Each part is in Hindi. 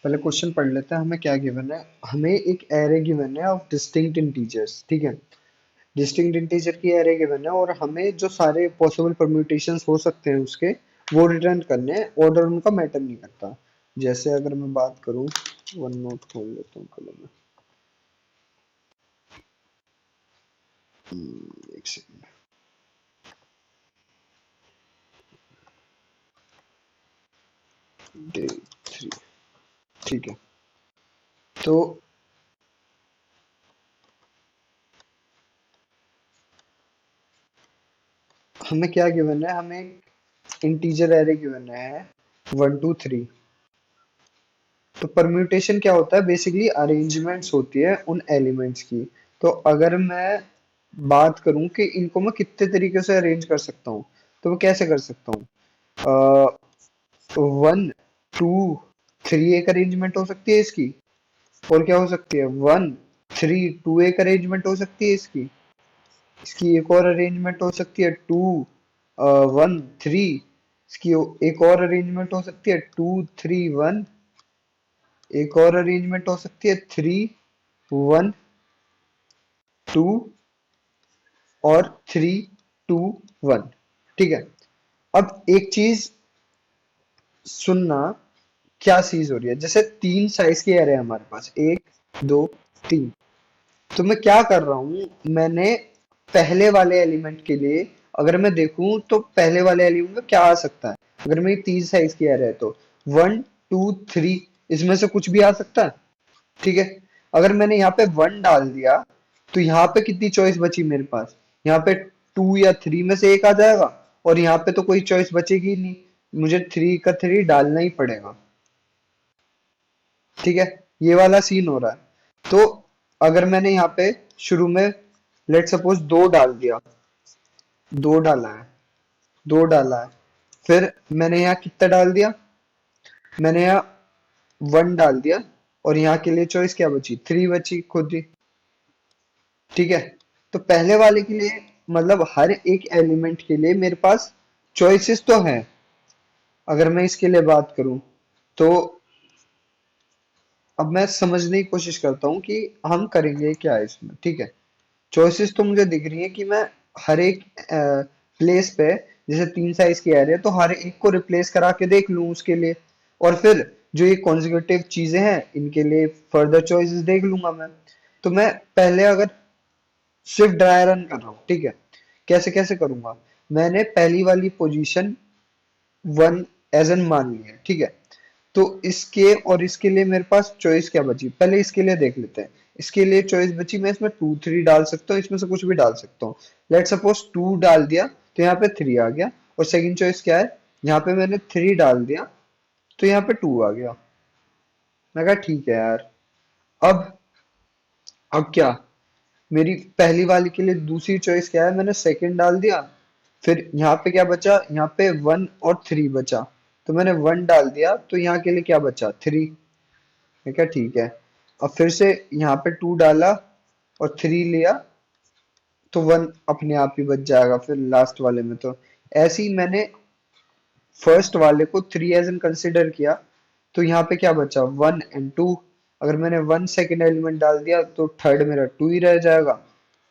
पहले क्वेश्चन पढ़ लेते हैं। हमें क्या गिवन है? हमें एक एरे गिवन है ऑफ डिस्टिंक्ट इंटीजर्स। ठीक है, डिस्टिंक्ट इंटीजर की एरे गिवन है और हमें जो सारे पॉसिबल परम्यूटेशंस हो सकते हैं उसके, वो रिटर्न करने हैं। ऑर्डर उनका मैटर नहीं करता। जैसे अगर मैं बात करूं, वन नोट खोल लेता हूँ कलम में। एक सेकंड। डे 3। ठीक है, तो हमें क्या गिवन है? हमें इंटीजर एरे गिवन है 1 2 3। तो परम्यूटेशन क्या होता है? बेसिकली अरेंजमेंट्स होती है उन एलिमेंट्स की। तो अगर मैं बात करूं कि इनको मैं कितने तरीके से अरेंज कर सकता हूँ, तो मैं कैसे कर सकता हूँ? 1 2 3 एक अरेंजमेंट हो सकती है इसकी। और क्या हो सकती है? 1 3 2 एक अरेंजमेंट हो सकती है इसकी। इसकी एक और अरेंजमेंट हो सकती है 2 1 3। इसकी एक और अरेंजमेंट हो सकती है 2 3 1। एक और अरेंजमेंट हो सकती है 3 1 2 और 3 2 1। ठीक है, अब एक चीज सुनना, क्या चीज हो रही है? जैसे तीन साइज के एरे है हमारे पास, 1 2 3। तो मैं क्या कर रहा हूं? मैंने पहले वाले एलिमेंट के लिए, अगर मैं देखूं तो पहले वाले एलिमेंट में क्या आ सकता है? अगर मैं तीन साइज की एरे है तो 1 2 3, इसमें से कुछ भी आ सकता है। ठीक है, अगर मैंने यहाँ पे 1 डाल दिया तो यहाँ पे कितनी चॉइस बची मेरे पास? यहाँ पे 2 या 3 में से एक आ जाएगा, और यहाँ पे तो कोई चॉइस बचेगी ही नहीं। मुझे 3 का 3 डालना ही पड़ेगा। ठीक है, ये वाला सीन हो रहा है। तो अगर मैंने यहाँ पे शुरू में लेट सपोज 2 डाल दिया, 2 डाला है, 2 डाला है, फिर मैंने यहाँ कितना डाल दिया? मैंने यहाँ 1 डाल दिया, और यहाँ के लिए चॉइस क्या बची? 3 बची खुद ही। ठीक है, तो पहले वाले के लिए, मतलब हर एक एलिमेंट के लिए मेरे पास चॉइसेस तो हैं। अगर मैं इसके लिए बात करूं, तो अब मैं समझने की कोशिश करता हूँ कि हम करेंगे क्या इसमें। ठीक है, चॉइसेस तो मुझे दिख रही है कि मैं हर एक प्लेस पे, जैसे तीन साइज की एरे है तो हर एक को रिप्लेस करा के देख लूं उसके लिए, और फिर जो ये कॉन्जिक्यूटिव चीजें हैं इनके लिए फर्दर चॉइसेस देख लूंगा मैं। तो मैं पहले अगर सिर्फ ड्राई रन कर रहा हूँ, ठीक है, कैसे कैसे करूंगा? मैंने पहली वाली पोजीशन 1 एज एन मान लिया, ठीक है। तो इसके और इसके लिए मेरे पास चॉइस क्या बची? पहले इसके लिए देख लेते हैं। इसके लिए चॉइस बची, मैं इसमें 2 3 डाल सकता हूँ, इसमें से कुछ भी डाल सकता हूँ। लेट सपोज 2 डाल दिया तो यहाँ पे 3 आ गया, और सेकंड चॉइस क्या है? यहाँ पे मैंने 3 डाल दिया तो यहाँ पे 2 आ गया। मैं कहा ठीक है यार। अब अब क्या? मेरी पहली वाली के लिए दूसरी चॉइस क्या है? मैंने सेकंड डाल दिया, फिर यहाँ पे क्या बचा? यहाँ पे 1 और 3 बचा। तो मैंने 1 डाल दिया तो यहाँ के लिए क्या बचा? 3। मैं क्या ठीक है। अब फिर से यहाँ पे 2 डाला और 3 लिया, तो 1 अपने आप ही बच जाएगा फिर लास्ट वाले में। तो ऐसे ही मैंने फर्स्ट वाले को 3 एज एन कंसिडर किया, तो यहाँ पे क्या बचा? 1 और 2। अगर मैंने 1 सेकेंड एलिमेंट डाल दिया तो थर्ड मेरा 2 ही रह जाएगा।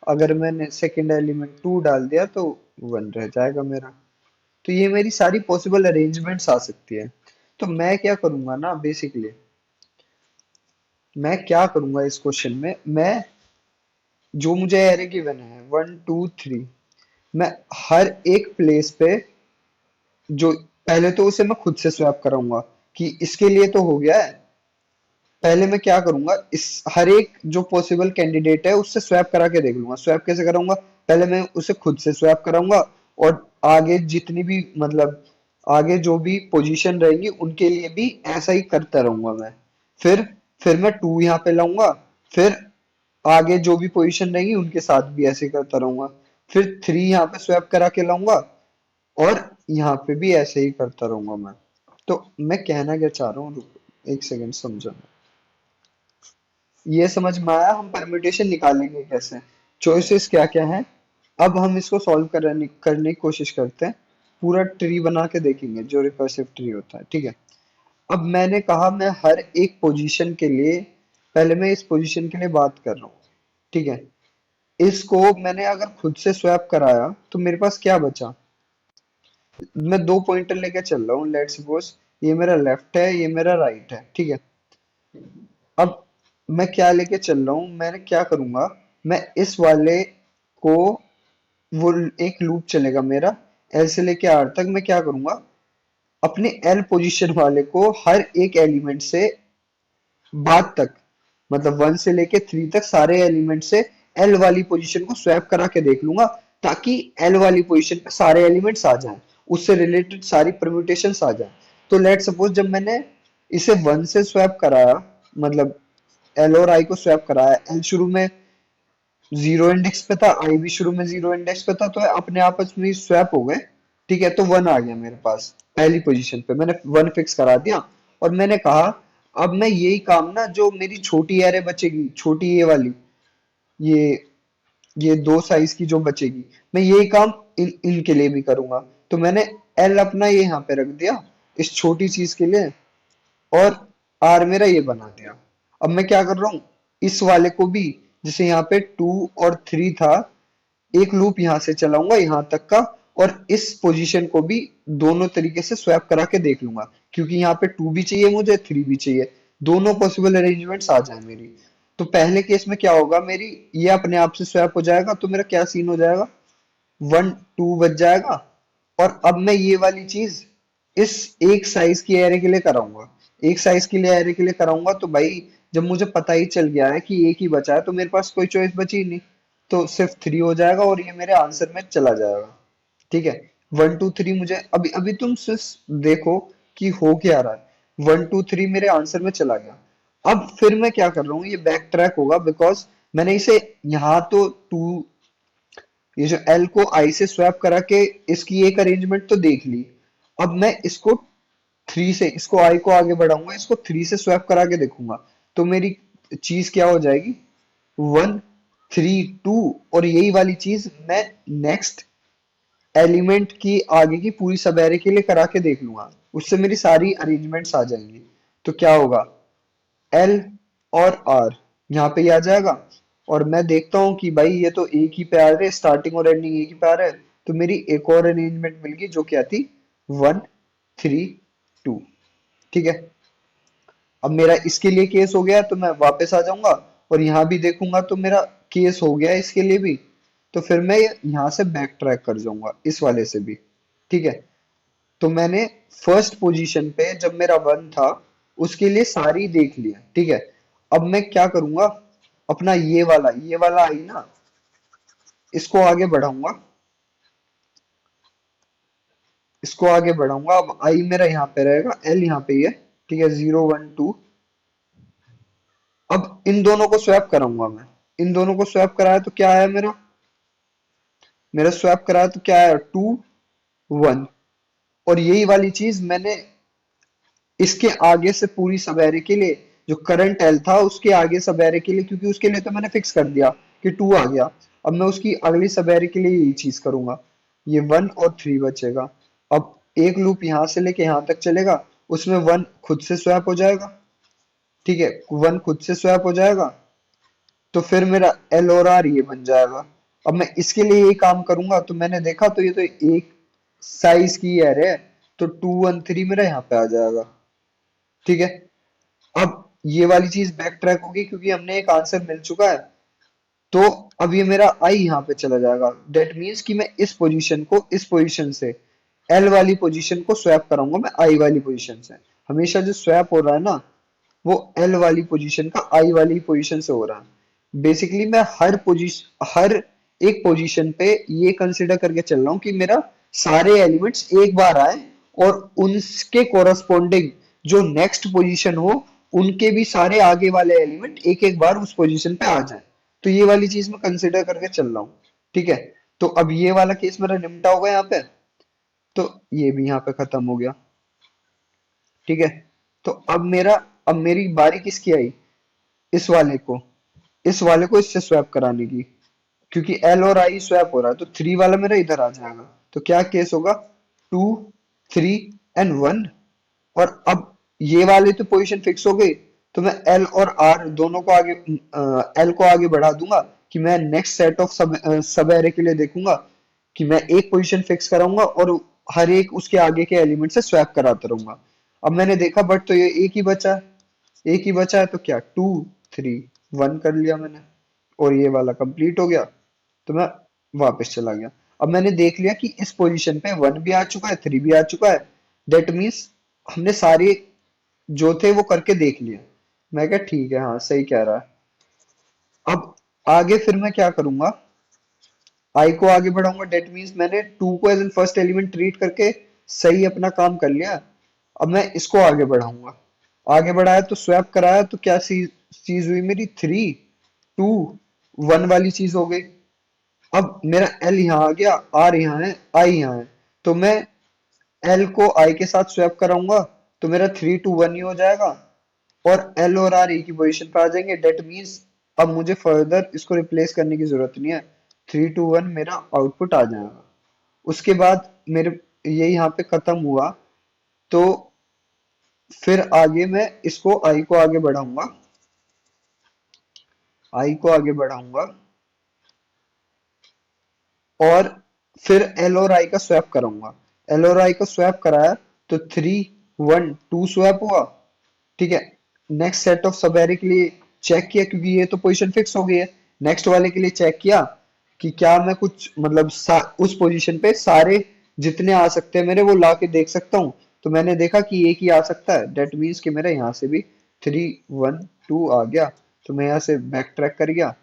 अगर मैंने सेकेंड एलिमेंट 2 डाल दिया तो 1 रह जाएगा मेरा। तो ये मेरी सारी पॉसिबल अरेंजमेंट्स आ सकती है। तो मैं क्या करूंगा ना, बेसिकली मैं क्या करूंगा इस क्वेश्चन में, मैं जो मुझे एरे गिवन है 1 2 3, मैं हर एक प्लेस पे, जो पहले तो उसे मैं खुद से स्वैप कराऊंगा कि इसके लिए तो हो गया है। पहले मैं क्या करूंगा, इस हर एक जो पॉसिबल कैंडिडेट है उससे स्वैप करा के देख लूंगा। स्वैप कैसे कराऊंगा? पहले मैं उसे खुद से स्वैप कराऊंगा, और आगे जितनी भी, मतलब आगे जो भी पोजीशन रहेगी उनके लिए भी ऐसा ही करता रहूंगा मैं। फिर फिर मैं 2 यहाँ पे लाऊंगा, फिर आगे जो भी पोजीशन रहेगी उनके साथ भी ऐसे ही करता रहूंगा। फिर 3 यहाँ पे स्वैप करा के लाऊंगा, और यहाँ पे भी ऐसे ही करता रहूंगा मैं। तो मैं कहना क्या चाह रहा हूँ, रुको एक सेकंड समझो। ये समझ में आया हम परम्यूटेशन निकालेंगे कैसे, चॉइसेस क्या क्या है। अब हम इसको सॉल्व करने की कोशिश करते हैं। पूरा ट्री बना के देखेंगे जो रिकर्सिव ट्री होता है। ठीक है, अब मैंने कहा मैं हर एक पोजीशन के लिए, पहले मैं इस पोजीशन के लिए बात कर रहा हूँ, ठीक है। इसको मैंने अगर खुद से स्वैप कराया तो मेरे पास क्या बचा। मैं दो पॉइंटर लेके चल रहा हूँ, लेट्स सपोज ये मेरा लेफ्ट है, ये मेरा राइट है, ठीक है। अब मैं क्या लेके चल रहा हूँ, मैंने क्या करूंगा, मैं इस वाले को, वो एक लूप चलेगा मेरा एल से लेके आर तक, मैं क्या करूंगा, अपने एल पोजीशन वाले को हर एक एलिमेंट से बाद तक, मतलब वन से लेके थ्री तक सारे एलिमेंट से एल वाली पोजीशन को स्वैप करा के देख लूंगा, ताकि एल वाली पोजीशन पे सारे एलिमेंट्स आ जाएं, उससे रिलेटेड सारी परम्यूटेशंस आ जाएं। तो लेट सपोज जब मैंने इसे वन से स्वैप कराया, मतलब एल और आई को स्वैप कराया, एल शुरू में जीरो इंडेक्स पे था, आई भी शुरू में जीरो इंडेक्स पे था, तो अपने आपस में स्वैप हो गए, ठीक है। तो वन आ गया मेरे पास पहली पोजीशन पे, मैंने वन फिक्स करा दिया। और मैंने कहा अब मैं यही काम ना, जो मेरी छोटी एरे बचेगी, छोटी ये वाली, ये ये दो साइज की जो बचेगी, मैं यही काम इनके लिए भी करूंगा। तो मैंने एल अपना ये यहाँ पे रख दिया इस छोटी चीज के लिए, और आर मेरा ये बना दिया। अब मैं क्या कर रहा हूँ, इस वाले को भी, जैसे यहाँ पे टू और थ्री था, एक लूप यहाँ से चलाऊंगा यहाँ तक का, और इस पोजीशन को भी दोनों तरीके से स्वैप करा के देख लूंगा, क्योंकि यहाँ पे टू भी चाहिए मुझे, थ्री भी चाहिए, दोनों पॉसिबल अरेंजमेंट्स आ जाए मेरी। तो पहले केस में क्या होगा, मेरी ये अपने आप से स्वैप हो जाएगा, तो मेरा क्या सीन हो जाएगा, वन टू बच जाएगा। और अब मैं ये वाली चीज इस एक साइज की एरे के लिए कराऊंगा, एक साइज के लिए एरे के लिए कराऊंगा, तो भाई जब मुझे पता ही चल गया है कि एक ही बचा है, तो मेरे पास कोई चॉइस बची ही नहीं, तो सिर्फ थ्री हो जाएगा और ये मेरे आंसर में चला जाएगा, ठीक है। वन टू थ्री मुझे अभी अभी तुम सिर्फ देखो कि हो क्या रहा है, वन टू थ्री मेरे आंसर में चला गया। अब फिर मैं क्या कर रहा हूँ, ये बैक ट्रैक होगा, बिकॉज मैंने इसे यहाँ तो टू, ये जो एल को आई से स्वैप करा के इसकी एक अरेंजमेंट तो देख ली। अब मैं इसको थ्री से, इसको आई को आगे बढ़ाऊंगा, इसको थ्री से स्वैप करा के देखूंगा, तो मेरी चीज क्या हो जाएगी, वन थ्री टू, और यही वाली चीज मैं नेक्स्ट एलिमेंट की आगे की पूरी सब एरे के लिए करा के देख लूंगा, उससे मेरी सारी अरेंजमेंट्स आ जाएंगी। तो क्या होगा, एल और आर यहाँ पे ही आ जाएगा, और मैं देखता हूँ कि भाई ये तो एक ही पे आ रहे, स्टार्टिंग और एंडिंग एक ही पे आ रहे हैं, तो मेरी एक और अरेंजमेंट मिल गई जो क्या थी, वन थ्री टू, ठीक है। अब मेरा इसके लिए केस हो गया, तो मैं वापस आ जाऊंगा और यहाँ भी देखूंगा, तो मेरा केस हो गया इसके लिए भी, तो फिर मैं यहाँ से बैक ट्रैक कर जाऊंगा इस वाले से भी, ठीक है। तो मैंने फर्स्ट पोजीशन पे जब मेरा वन था, उसके लिए सारी देख लिया, ठीक है। अब मैं क्या करूंगा, अपना ये वाला आई ना, इसको आगे बढ़ाऊंगा, इसको आगे बढ़ाऊंगा। अब आई मेरा यहाँ पे रहेगा, एल यहाँ पे ही है, ठीक है, जीरो वन टू। अब इन दोनों को स्वैप कराऊंगा मैं, इन दोनों को स्वैप कराया तो क्या आया मेरा, मेरा स्वैप कराया तो क्या आया, टू वन। और यही वाली चीज मैंने इसके आगे से पूरी सवेरे के लिए, जो करंट एल था उसके आगे सवेरे के लिए, क्योंकि उसके लिए तो मैंने फिक्स कर दिया कि टू आ गया, अब मैं उसकी अगली सवेरे के लिए यही चीज करूंगा, ये वन और थ्री बचेगा। अब एक लूप यहाँ से लेके यहाँ तक चलेगा, उसमें वन खुद से स्वैप हो जाएगा, ठीक है, वन खुद से स्वैप हो जाएगा, तो फिर मेरा एल और आर ये बन जाएगा। अब मैं इसके लिए यही काम करूंगा, तो मैंने देखा तो ये तो एक साइज की एरे है, तो टू वन थ्री मेरा यहाँ पे आ जाएगा, ठीक है। अब ये वाली चीज बैक ट्रैक होगी, क्योंकि हमने एक आंसर मिल चुका है, तो अब ये मेरा आई यहाँ पे चला जाएगा, डेट मीन्स कि मैं इस पोजीशन को इस पोजीशन से एल वाली पोजीशन को स्वैप कराऊंगा मैं आई वाली पोजीशन से। हमेशा जो स्वैप हो रहा है ना, वो एल वाली पोजीशन का आई वाली पोजीशन से हो रहा है। बेसिकली मैं हर एक पोजीशन पे ये कंसिडर करके चल रहा हूँ कि मेरा सारे एलिमेंट्स एक बार आए, और उनके कोरस्पॉन्डिंग जो नेक्स्ट पोजीशन हो, उनके भी सारे आगे वाले एलिमेंट एक एक बार उस पोजीशन पे आ जाए। तो ये वाली चीज मैं कंसिडर करके चल रहा हूँ, ठीक है। तो अब ये वाला केस मेरा निपटा होगा यहाँ पे, तो ये भी यहाँ पे खत्म हो गया, ठीक है। तो अब मेरी बारी किसकी आई, इस वाले को, इस वाले को इससे स्वैप कराने की, क्योंकि एल और आई स्वैप हो रहा है, तो थ्री वाला मेरा इधर आ जाएगा। तो क्या केस होगा, टू थ्री एंड वन। और अब ये वाली तो पोजीशन फिक्स हो गई, तो मैं एल और आर दोनों को आगे, एल को आगे बढ़ा दूंगा कि मैं नेक्स्ट सेट ऑफ सब एरे के लिए देखूंगा कि मैं एक पोजीशन फिक्स कराऊंगा और हर एक उसके आगे के एलिमेंट से स्वैप कराता रहूंगा। अब मैंने देखा बट तो ये एक ही बचा है, एक ही बचा है, तो क्या 2 3 1 कर लिया मैंने और ये वाला कंप्लीट हो गया। तो मैं वापस चला गया। अब मैंने देख लिया कि इस पोजीशन पे 1 भी आ चुका है, 3 भी आ चुका है। दैट मीन्स हमने सारे जो थे वो करके देख लिए। मैं क्या ठीक है, हाँ सही कह रहा है। अब आगे फिर मैं क्या करूंगा, आई को आगे बढ़ाऊंगा। डेट मीन्स मैंने 2 को as an first element treat करके सही अपना काम कर लिया। अब मैं इसको आगे बढ़ाऊंगा, आगे बढ़ाया तो स्वैप कराया तो क्या चीज हुई मेरी, 3 2 1 वाली चीज हो गई। अब मेरा एल यहाँ आ गया, आर यहाँ है, आई यहाँ है, तो मैं एल को आई के साथ स्वैप कराऊंगा तो मेरा 3 2 1 ही हो जाएगा और एल और आर एक ही पोजीशन पे आ जाएंगे। डेट मीन्स अब मुझे फर्दर इसको रिप्लेस करने की जरूरत नहीं है, 3 2 1 मेरा आउटपुट आ जाएगा। उसके बाद मेरे ये यहाँ पे खत्म हुआ, तो फिर आगे मैं इसको आई को आगे बढ़ाऊंगा, आई को आगे बढ़ाऊंगा और फिर एल और आई का स्वैप कराऊंगा। एल और आई का स्वैप कराया तो 3 1 2 स्वैप हुआ। ठीक है, नेक्स्ट सेट ऑफ सब एरे के लिए चेक किया क्योंकि ये तो पोजीशन फिक्स हो गई है। नेक्स्ट वाले के लिए चेक किया कि क्या मैं कुछ मतलब उस पोजीशन पे सारे जितने आ सकते हैं मेरे वो ला के देख सकता हूँ। तो मैंने देखा कि एक ही आ सकता है, डेट मीन्स कि मेरा यहाँ से भी 3 1 2 आ गया। तो मैं यहाँ से बैक ट्रैक कर गया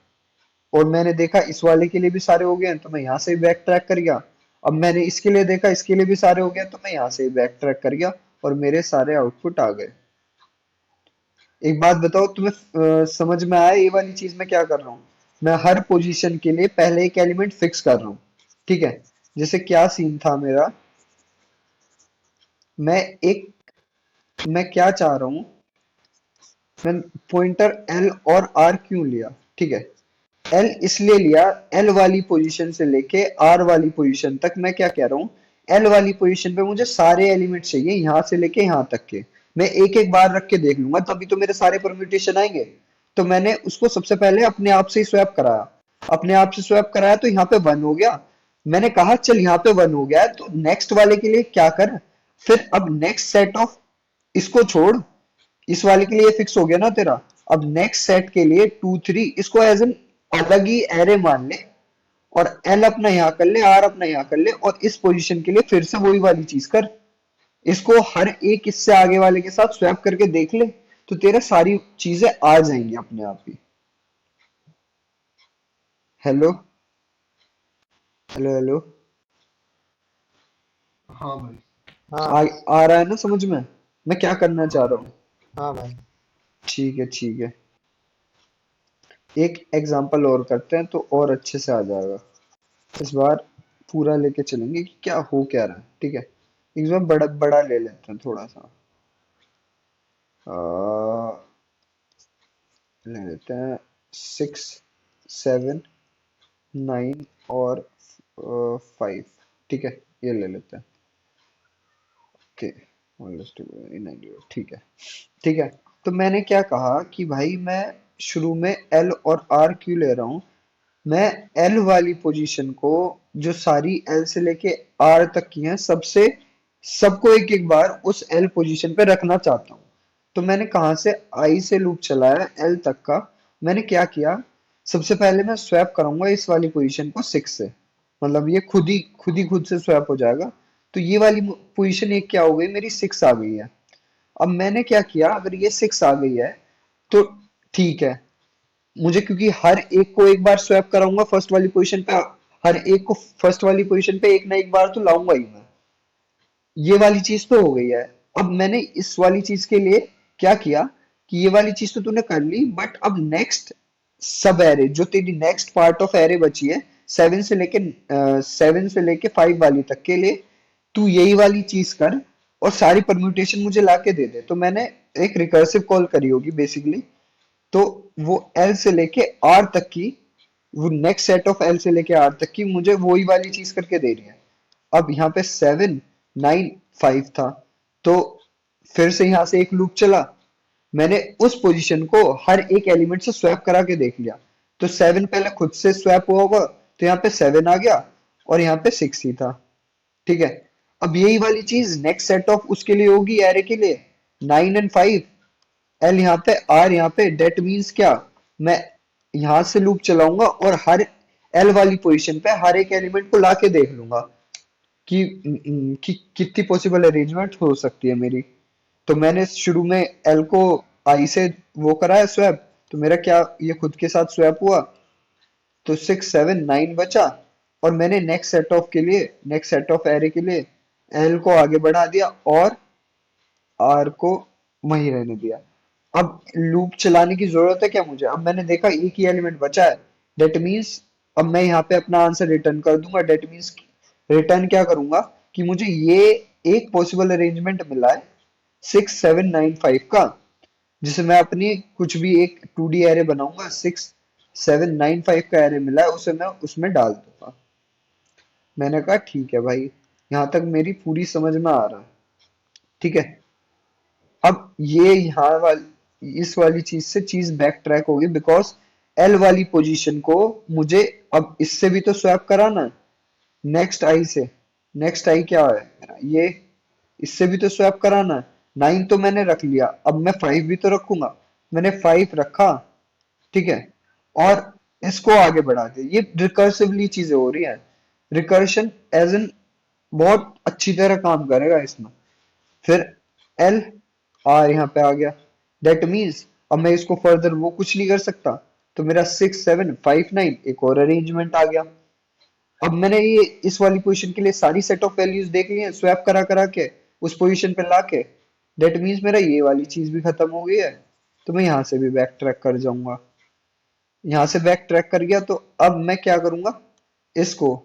और मैंने देखा इस वाले के लिए भी सारे हो गए हैं तो मैं यहाँ से भी बैक ट्रैक कर गया। अब मैंने इसके लिए देखा इसके लिए भी सारे हो गए तो मैं यहाँ से भी बैक ट्रैक कर गया और मेरे सारे आउटपुट आ गए। एक बात बताओ तुम्हें, समझ में आया ये वाली चीज मैं क्या कर रहा हूँ? मैं हर पोजीशन के लिए पहले एक एलिमेंट फिक्स कर रहा हूँ। ठीक है, जैसे क्या सीन था मेरा, मैं एक मैं क्या चाह रहा हूँ, मैं पॉइंटर एल और आर क्यों लिया? ठीक है, एल इसलिए लिया, एल वाली पोजीशन से लेके आर वाली पोजीशन तक मैं क्या कह रहा हूँ, एल वाली पोजीशन पे मुझे सारे एलिमेंट चाहिए यहाँ से लेके यहाँ तक के। मैं एक एक बार रख के देख लूंगा तभी तो मेरे सारे परम्यूटेशन आएंगे। तो मैंने उसको सबसे पहले अपने आप से ही स्वैप कराया, अपने आप से स्वैप कराया तो यहाँ पे 1 हो गया। मैंने कहा चल यहाँ पे 1 हो गया है तो नेक्स्ट वाले के लिए क्या कर, फिर अब नेक्स्ट सेट ऑफ, इसको छोड़, इस वाले के लिए फिक्स हो गया ना तेरा। अब नेक्स्ट सेट के लिए 2 3 इसको एज एन अलग ही एरे मान ले और एल अपना यहाँ कर ले, आर अपना यहाँ कर ले और इस पोजीशन के लिए फिर से वही वाली चीज कर। इसको हर एक इससे आगे वाले के साथ स्वैप करके देख ले तो तेरा सारी चीजें आ जाएंगी अपने आप ही। Hello, hello hello. हाँ भाई। आ, हाँ। आ रहा है ना समझ में मैं क्या करना चाह रहा हूँ? हाँ भाई। ठीक है ठीक है, एक एग्जांपल और करते हैं तो और अच्छे से आ जाएगा। इस बार पूरा लेके चलेंगे कि क्या हो क्या रहा है। ठीक है, इस बार बड़ा बड़ा ले लेते हैं थोड़ा सा, ले लेते हैं 6 7 9 और 5। ठीक है, ये ले लेते हैं। ओके, ठीक है ठीक है। तो मैंने क्या कहा कि भाई मैं शुरू में एल और आर क्यों ले रहा हूँ, मैं एल वाली पोजीशन को, जो सारी एल से लेके आर तक की हैं, सबसे सबको एक एक बार उस एल पोजीशन पे रखना चाहता हूँ। तो मैंने कहाँ से आई से लूप चलाया एल तक का। मैंने क्या किया, सबसे पहले मैं स्वैप कराऊंगा इस वाली पोजीशन को 6 से, मतलब ये खुद से स्वैप हो जाएगा। तो ये वाली पोजीशन एक क्या हो गई मेरी, 6 आ गई है। अब मैंने क्या किया, अगर ये 6 आ गई है तो ठीक है, मुझे क्योंकि हर एक को एक बार स्वैप कराऊंगा फर्स्ट वाली पोजीशन पे, हर एक को फर्स्ट वाली पोजीशन पे एक ना एक बार तो लाऊंगा ही मैं। ये वाली चीज तो हो गई है। अब मैंने इस वाली चीज के लिए क्या किया कि ये वाली चीज तो तूने कर ली बट अब नेक्स्ट सब एरे जो तेरी नेक्स्ट पार्ट ऑफ एरे बची है, 7 से लेके 5 वाली तक के लिए तू यही वाली चीज कर और सारी परम्यूटेशन मुझे लाके दे दे। तो मैंने एक रिकर्सिव कॉल करी होगी बेसिकली, तो वो एल से लेके आर तक की, वो नेक्स्ट सेट ऑफ एल से लेके आर तक की मुझे वही वाली चीज करके दे रही है। अब यहाँ पे 7 9 5 था, तो फिर से यहाँ से एक लूप चला, मैंने उस पोजीशन को हर एक एलिमेंट से स्वैप करा के देख लिया। तो 7 पहले खुद से स्वैप हुआ होगा, तो यहाँ पे 7 आ गया और यहाँ पे 6 ही था। ठीक है, अब यही वाली चीज नेक्स्ट सेट ऑफ उसके लिए होगी, एरे के लिए 9 एंड 5। एल यहाँ पे, आर यहाँ पे, डेट मीन्स क्या, मैं यहाँ से लूप चलाऊंगा और हर एल वाली पोजीशन पे हर एक एलिमेंट को लाके देख लूंगा कि कितनी पॉसिबल अरेंजमेंट हो सकती है मेरी। तो मैंने शुरू में एल को आई से वो करा है स्वैप, तो मेरा क्या ये खुद के साथ स्वैप हुआ, तो 6 7 9 बचा। और मैंने नेक्स्ट सेट ऑफ एरे के लिए एल को आगे बढ़ा दिया और आर को वहीं रहने दिया। अब लूप चलाने की जरूरत है क्या मुझे, अब मैंने देखा एक ही एलिमेंट बचा है, डेट मीन्स अब मैं यहाँ पे अपना आंसर रिटर्न कर दूंगा। डेट मीन्स रिटर्न क्या करूंगा कि मुझे ये एक पॉसिबल अरेंजमेंट मिला है 6 7 9 5 का, जिसे मैं अपनी कुछ भी एक 2D एरे बनाऊंगा, 6 7 9 5 का एरे मिला है, उसे मैं उसमें डाल दूंगा। मैंने कहा ठीक है भाई, यहाँ तक मेरी पूरी समझ में आ रहा है। ठीक है, अब ये यहाँ वाली इस वाली चीज से चीज बैक ट्रैक होगी, बिकॉज एल वाली पोजीशन को मुझे अब इससे भी तो स्वैप कराना है, नेक्स्ट आई से। नेक्स्ट आई क्या है मेरा, ये, इससे भी तो स्वैप कराना है। 9 तो मैंने रख लिया, अब मैं 5 भी तो रखूंगा, मैंने 5 रखा। ठीक है, और इसको आगे बढ़ा दिया। ये रिकर्सिवली चीजें हो रही है, रिकर्शन एज इन बहुत अच्छी तरह काम करेगा इसमें। फिर एल, आर यहाँ पे आ गया, दैट मीन्स अब मैं इसको फर्दर वो कुछ नहीं कर सकता, तो मेरा 6 7 5 9 एक और अरेंजमेंट आ गया। अब मैंने ये इस वाली पोजीशन के लिए सारी सेट ऑफ वैल्यूज देख ली है, स्वैप करा करा के उस पोजीशन पे लाके, दैट मीन्स मेरा ये वाली चीज भी खत्म हो गई है। तो मैं यहाँ से भी बैक ट्रैक कर जाऊंगा, यहाँ से बैक ट्रैक कर गया। तो अब मैं क्या करूंगा, इसको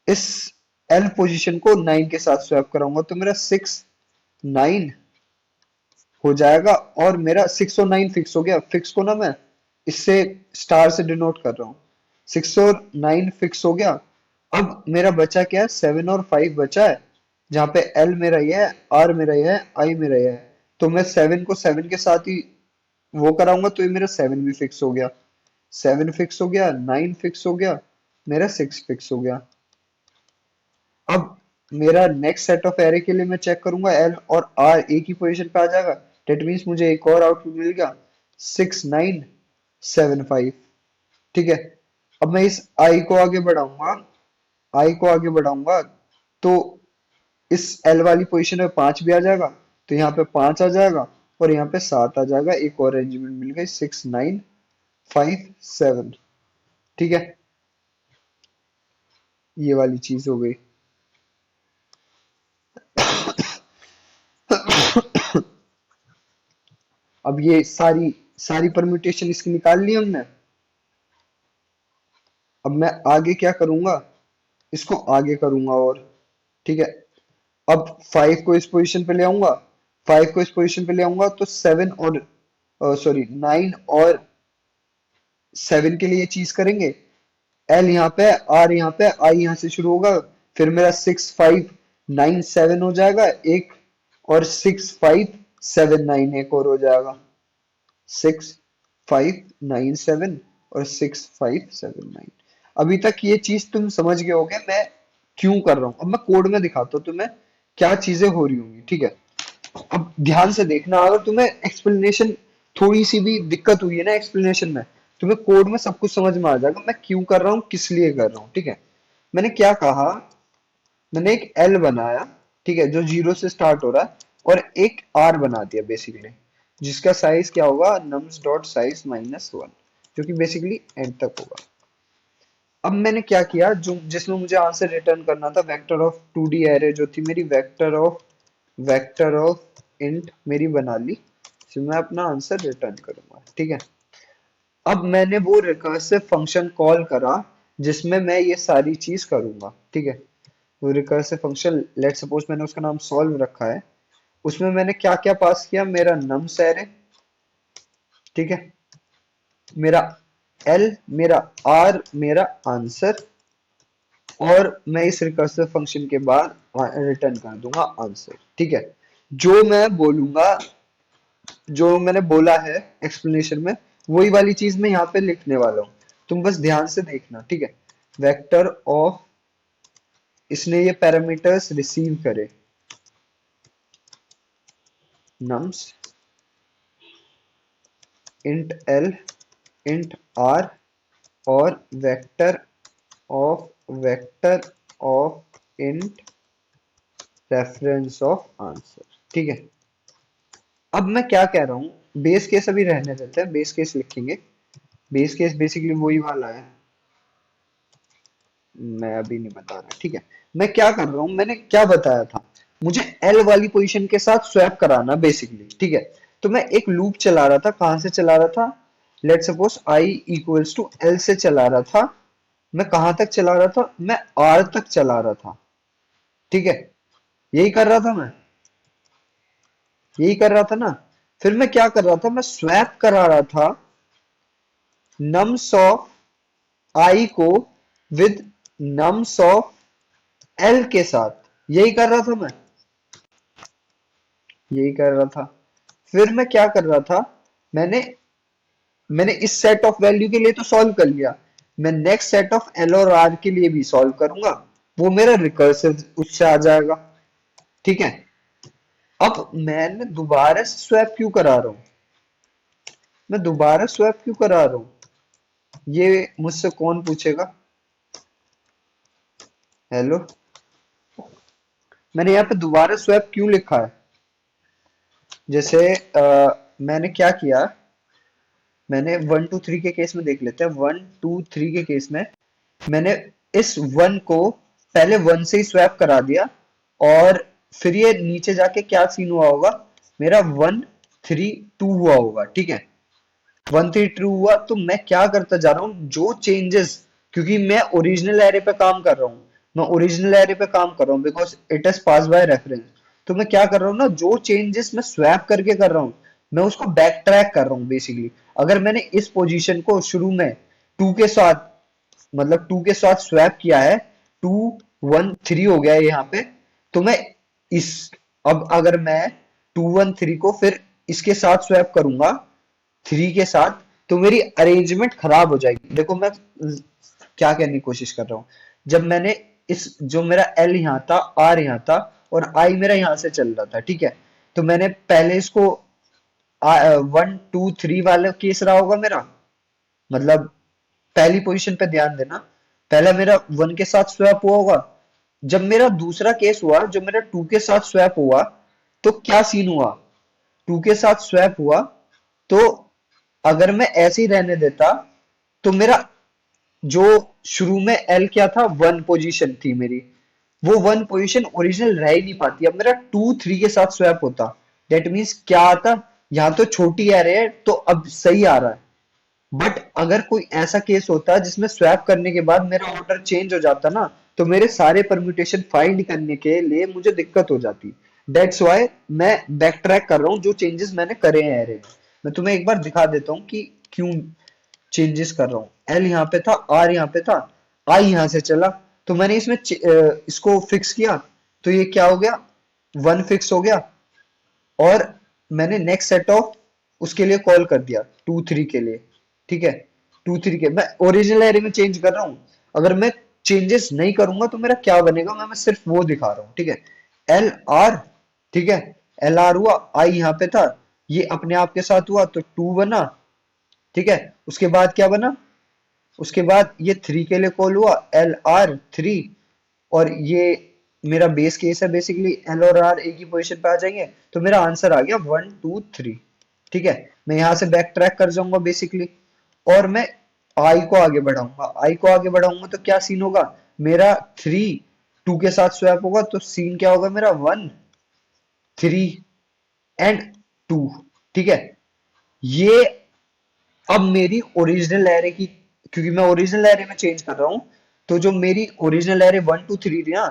इस एल पोजीशन को 9 के साथ स्वैप कराऊंगा, तो मेरा 6 9 हो जाएगा। और मेरा 6 और 9 फिक्स हो गया। फिक्स को ना मैं इससे स्टार से डिनोट कर रहा हूँ, 6 और 9 फिक्स हो गया। अब मेरा बचा क्या है, 7 और 5 बचा है, जहाँ पे एल मेरा ये है, आर मेरा ये है, आई मेरा ये है। तो मैं 7 को 7 के साथ ही वो कराऊंगा, तो ये मेरा 7 भी फिक्स हो गया, 7 फिक्स हो गया, 9 फिक्स हो गया, मेरा 6 फिक्स हो गया। अब मेरा नेक्स्ट सेट ऑफ एरे के लिए मैं चेक करूंगा, एल और आर एक ही पोजीशन पे आ जाएगा, डेट मीन्स मुझे एक और आउटपुट मिल गया, 6 9 7 5। ठीक है, अब मैं इस आई को आगे बढ़ाऊंगा, आई को आगे बढ़ाऊंगा, तो इस एल वाली पोजीशन में 5 भी आ जाएगा, तो यहाँ पे 5 आ जाएगा और यहाँ पे 7 आ जाएगा, एक और अरेंजमेंट मिल गई, 6 9 5 7। ठीक है, ये वाली चीज हो गई। अब ये सारी सारी परम्यूटेशन इसकी निकाल ली हमने। अब मैं आगे क्या करूंगा, इसको आगे करूंगा और, ठीक है, अब 5 को इस पोजीशन पे ले आऊंगा, 5 को इस पोजीशन पे ले आऊंगा, तो 7 और सॉरी 9 और 7 के लिए ये चीज करेंगे। एल यहाँ पे, आर यहाँ पे, आई यहाँ से शुरू होगा, फिर मेरा 6 5 9 7 हो जाएगा एक, और 6 5 7 9 एक और हो जाएगा, 6 5 9 7 और 6 5 7 9। अभी तक ये चीज तुम समझ गए होगे मैं क्यों कर रहा हूँ। अब मैं कोड में दिखाता हूँ तुम्हें क्या चीजें हो रही होंगी। ठीक है, अब ध्यान से देखना, अगर तुम्हें एक्सप्लेनेशन थोड़ी सी भी दिक्कत हुई है ना एक्सप्लेनेशन में, तुम्हें कोड में सब कुछ समझ में आ जाएगा मैं क्यों कर रहा हूँ, किस लिए कर रहा हूँ। ठीक है, मैंने क्या कहा, मैंने एक एल बनाया, ठीक है, जो 0 से स्टार्ट हो रहा है, और एक आर बना दिया बेसिकली, जिसका साइज क्या होगा, nums डॉट साइज -1, जो कि बेसिकली एंड तक होगा। अब मैंने क्या किया, जो जिसमें मुझे आंसर रिटर्न करना था, वेक्टर ऑफ 2D एरे जो थी मेरी, वेक्टर ऑफ इंट मेरी बना ली, तो मैं अपना आंसर रिटर्न करूंगा। ठीक है, अब मैंने वो रिकर्सिव फंक्शन कॉल करा जिसमें मैं ये सारी चीज करूंगा। ठीक है, वो रिकर्सिव फंक्शन, लेट सपोज मैंने उसका नाम सॉल्व रखा है, उसमें मैंने क्या क्या पास किया, मेरा नम्स एरे, ठीक है, मेरा एल, मेरा आर, मेरा आंसर, और मैं इस रिकर्सिव फंक्शन के बाद रिटर्न कर दूंगा आंसर। ठीक है, जो मैं बोलूंगा, जो मैंने बोला है एक्सप्लेनेशन में, वही वाली चीज मैं यहाँ पे लिखने वाला हूँ। तुम बस ध्यान से देखना। ठीक है, वेक्टर ऑफ, इसने ये पैरामीटर्स रिसीव करे, nums int l int r, और vector of int reference of answer. ठीक है, अब मैं क्या कह रहा हूँ, बेस केस अभी रहने देते हैं, बेस केस लिखेंगे। बेस केस बेसिकली वही वाला है, मैं अभी नहीं बता रहा। ठीक है, मैं क्या कर रहा हूँ, मैंने क्या बताया था, मुझे एल वाली पोजीशन के साथ स्वैप कराना बेसिकली। ठीक है, तो मैं एक लूप चला रहा था, कहां से चला रहा था, let suppose I equals to L से चला रहा था। मैं कहां तक चला रहा था, मैं आर तक चला रहा था। ठीक है, यही कर रहा था मैं, यही कर रहा था ना। फिर मैं क्या कर रहा था, मैं स्वैप करा रहा था नम्स ऑफ आई को विद नम्स ऑफ एल के साथ, यही कर रहा था मैं, यही कर रहा था। फिर मैं क्या कर रहा था, मैंने मैंने इस सेट ऑफ वैल्यू के लिए तो सॉल्व कर लिया, मैं नेक्स्ट सेट ऑफ एल और आर के लिए भी सॉल्व करूंगा, वो मेरा रिकर्सिव उससे आ जाएगा। ठीक है, अब मैंने दोबारा से स्वैप क्यों करा रहा हूं, मैं दोबारा स्वैप क्यों करा रहा हूं, ये मुझसे कौन पूछेगा। हेलो, मैंने यहाँ पे दोबारा स्वैप क्यों लिखा है, जैसे मैंने क्या किया, मैंने 1 2 3 के केस में देख लेते हैं। 1 2 3 के केस में मैंने इस वन को पहले वन से ही स्वैप करा दिया, और फिर ये नीचे जाके क्या सीन हुआ होगा, मेरा 1 3 2 हुआ होगा। ठीक है, 1 3 2 हुआ, तो मैं क्या करता जा रहा हूँ, जो चेंजेस, क्योंकि मैं ओरिजिनल एरे पे काम कर रहा हूँ, मैं ओरिजिनल एरे पे काम कर रहा हूँ because it is pass by reference. तो मैं क्या कर रहा हूँ ना, जो चेंजेस मैं स्वैप करके कर रहा हूँ, मैं उसको बैक ट्रैक कर रहा हूँ बेसिकली। अगर मैंने इस पोजीशन को शुरू में टू के साथ, मतलब टू के साथ स्वैप किया है, 2 1 3 हो गया है यहाँ पे, तो मैं इस, अब अगर मैं 2 1 3 को फिर इसके साथ स्वैप करूंगा 3 के साथ, तो मेरी अरेंजमेंट खराब हो जाएगी। देखो मैं क्या कहने की कोशिश कर रहा हूँ, जब मैंने इस, जो मेरा एल यहाँ था, आर यहाँ था, और आई मेरा यहाँ से चल रहा था। ठीक है, तो मैंने पहले इसको 1 2 3 वाला केस रहा होगा मेरा, मतलब पहली पोजीशन पे ध्यान देना, पहला मेरा वन के साथ स्वैप हुआ होगा। जब मेरा दूसरा केस हुआ, जो मेरा टू के साथ स्वैप हुआ, तो क्या सीन हुआ, टू के साथ स्वैप हुआ, तो अगर मैं ऐसे ही रहने देता, तो मेरा जो शुरू में एल क्या था, वन पोजीशन थी मेरी, वो वन पोजीशन ओरिजिनल रह ही नहीं पाती। अब मेरा 2 3 के साथ स्वैप होता, डेट मीन्स क्या आता, यहाँ तो छोटी एरे है तो अब सही आ रहा है। बट अगर कोई ऐसा केस होता जिसमें स्वैप करने के बाद मेरा ऑर्डर चेंज हो जाता ना, तो मेरे सारे परम्यूटेशन फाइंड करने के लिए मुझे दिक्कत हो जाती। दैट्स व्हाई मैं बैक ट्रैक कर रहा हूँ जो चेंजेस मैंने करे हैं एरे में। मैं तुम्हें एक बार दिखा देता हूँ कि क्यों चेंजेस कर रहा हूँ। एल यहाँ पे था, आर यहाँ पे था, आई यहाँ से चला, तो मैंने इसमें इसको फिक्स किया, तो ये क्या हो गया, वन फिक्स हो गया, और मैंने नेक्स्ट सेट ऑफ उसके लिए कॉल कर दिया 2 3 के लिए। ठीक है, 2 3 के मैं ओरिजिनल एरे में चेंज कर रहा हूँ, अगर मैं चेंजेस नहीं करूंगा तो मेरा क्या बनेगा, मैं सिर्फ वो दिखा रहा हूँ। ठीक है, एल आर, ठीक है, एल आर हुआ, आई यहाँ पे था, ये अपने आप के साथ हुआ तो 2 बना। ठीक है, उसके बाद क्या बना, उसके बाद ये 3 के लिए कॉल हुआ, एल आर 3, और ये मेरा बेस केस है बेसिकली, एल और आर एक ही पोजीशन पे आ जाएंगे, तो मेरा आंसर आ गया 1 2 3। ठीक है, मैं यहाँ से बैक ट्रैक कर जाऊंगा बेसिकली, और मैं आई को आगे बढ़ाऊंगा, आई को आगे बढ़ाऊंगा तो क्या सीन होगा, मेरा 3 2 के साथ स्वैप होगा, तो सीन क्या होगा मेरा 1 3 एंड 2। ठीक है, ये अब मेरी ओरिजिनल एरे की, क्योंकि मैं ओरिजिनल एरे में चेंज कर रहा हूं, तो जो मेरी ओरिजिनल एरे 1 2 3 थी ना,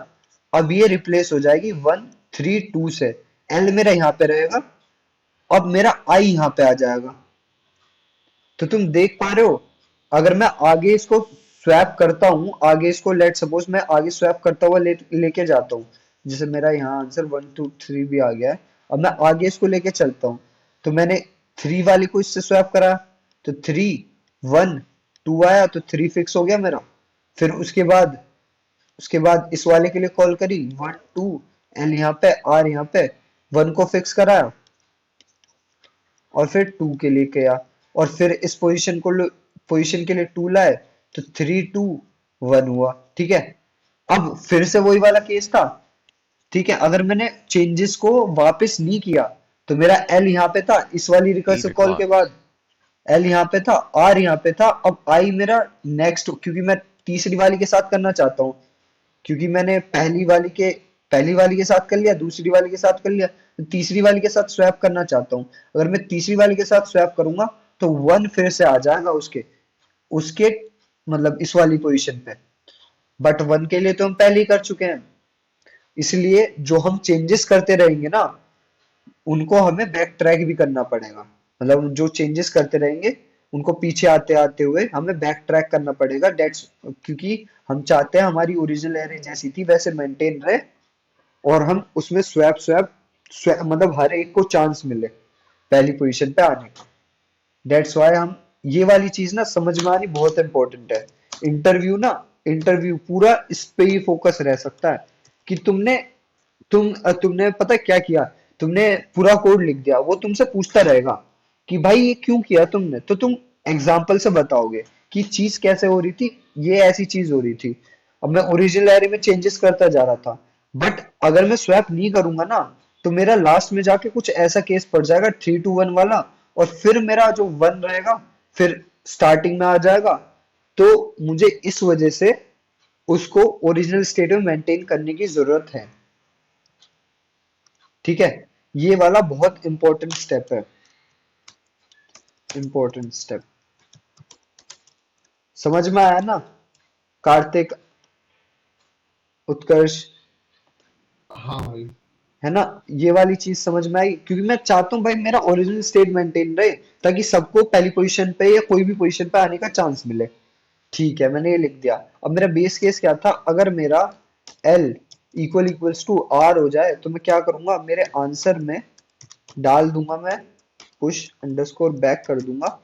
अब ये रिप्लेस हो जाएगी 1 3 2 से। एल मेरा यहाँ पे रहेगा, अब मेरा आई यहाँ पे आ जाएगा। तो तुम देख पा रहे हो, अगर मैं आगे इसको स्वैप करता हूँ आगे इसको, लेट सपोज मैं आगे स्वैप करता हुआ लेके जाता हूँ, जैसे मेरा यहाँ आंसर 1 2 3 भी आ गया है। अब मैं आगे इसको लेके चलता हूँ, तो मैंने 3 वाली को इससे स्वैप करा, तो 3 1 2 आया, तो 3 फिक्स हो गया मेरा। फिर उसके बाद इस वाले के लिए कॉल करी, 1 2, एल यहाँ पे, आर यहाँ पे, 1 को फिक्स कराया, और फिर 2 के लिए किया, और फिर इस पोजीशन के लिए 2 लाए, तो 3 2 1 हुआ। ठीक है, अब फिर से वही वाला केस था। ठीक है, अगर मैंने चेंजेस को वापस नहीं किया, तो मेरा एल यहाँ पे था इस वाली एल रिकर्सिव पे कॉल था। के बाद, एल यहाँ पे था, आर यहाँ पे था, अब आई मेरा नेक्स्ट, क्योंकि मैं तीसरी वाली के साथ करना चाहता हूँ, क्योंकि मैंने पहली वाली के साथ कर लिया, दूसरी वाली के साथ कर लिया, तो तीसरी वाली के साथ स्वैप करना चाहता हूँ। अगर मैं तीसरी वाली के साथ स्वैप करूंगा, तो 1 फिर से आ जाएगा उसके उसके मतलब इस वाली पोजीशन पे, बट 1 के लिए तो हम पहले ही कर चुके हैं। इसलिए जो हम चेंजेस करते रहेंगे ना, उनको हमें बैक ट्रैक भी करना पड़ेगा। मतलब जो चेंजेस करते रहेंगे, उनको पीछे आते आते हुए हमें बैक ट्रैक करना पड़ेगा, डेट्स, क्योंकि हम चाहते हैं हमारी ओरिजिनल एरे जैसी थी वैसे मेंटेन रहे, और हम उसमें स्वैप मतलब हर एक को चांस मिले पहली पोजीशन पे आने का। दैट्स वाई हम ये वाली चीज ना समझ में आनी बहुत इंपॉर्टेंट है। इंटरव्यू पूरा इस पे ही फोकस रह सकता है कि तुमने पता है क्या किया, तुमने पूरा कोड लिख दिया, वो तुमसे पूछता रहेगा कि भाई ये क्यों किया तुमने, तो तुम एग्जाम्पल से बताओगे कि चीज कैसे हो रही थी, ये ऐसी चीज हो रही थी, अब मैं ओरिजिनल एरे में चेंजेस करता जा रहा था, बट अगर मैं स्वैप नहीं करूंगा ना, तो मेरा लास्ट में जाके कुछ ऐसा केस पड़ जाएगा 3 2 1 वाला, और फिर मेरा जो 1 रहेगा फिर स्टार्टिंग में आ जाएगा। तो मुझे इस वजह से उसको ओरिजिनल स्टेट में मेंटेन करने की जरूरत है। ठीक है, ये वाला बहुत इंपॉर्टेंट स्टेप है, इंपॉर्टेंट स्टेप। समझ में आया ना कार्तिक, उत्कर्ष? हाँ भाई। है ना, ये वाली चीज समझ में आई, क्योंकि मैं चाहता हूँ भाई मेरा ओरिजिनल स्टेट मेंटेन रहे, ताकि सबको पहली पोजीशन पे या कोई भी पोजीशन पे आने का चांस मिले। ठीक है, मैंने ये लिख दिया। अब मेरा बेस केस क्या था, अगर मेरा एल इक्वल्स टू आर हो जाए, तो मैं क्या करूंगा, मेरे आंसर में डाल दूंगा मैं पुश अंडरस्कोर बैक कर दूंगा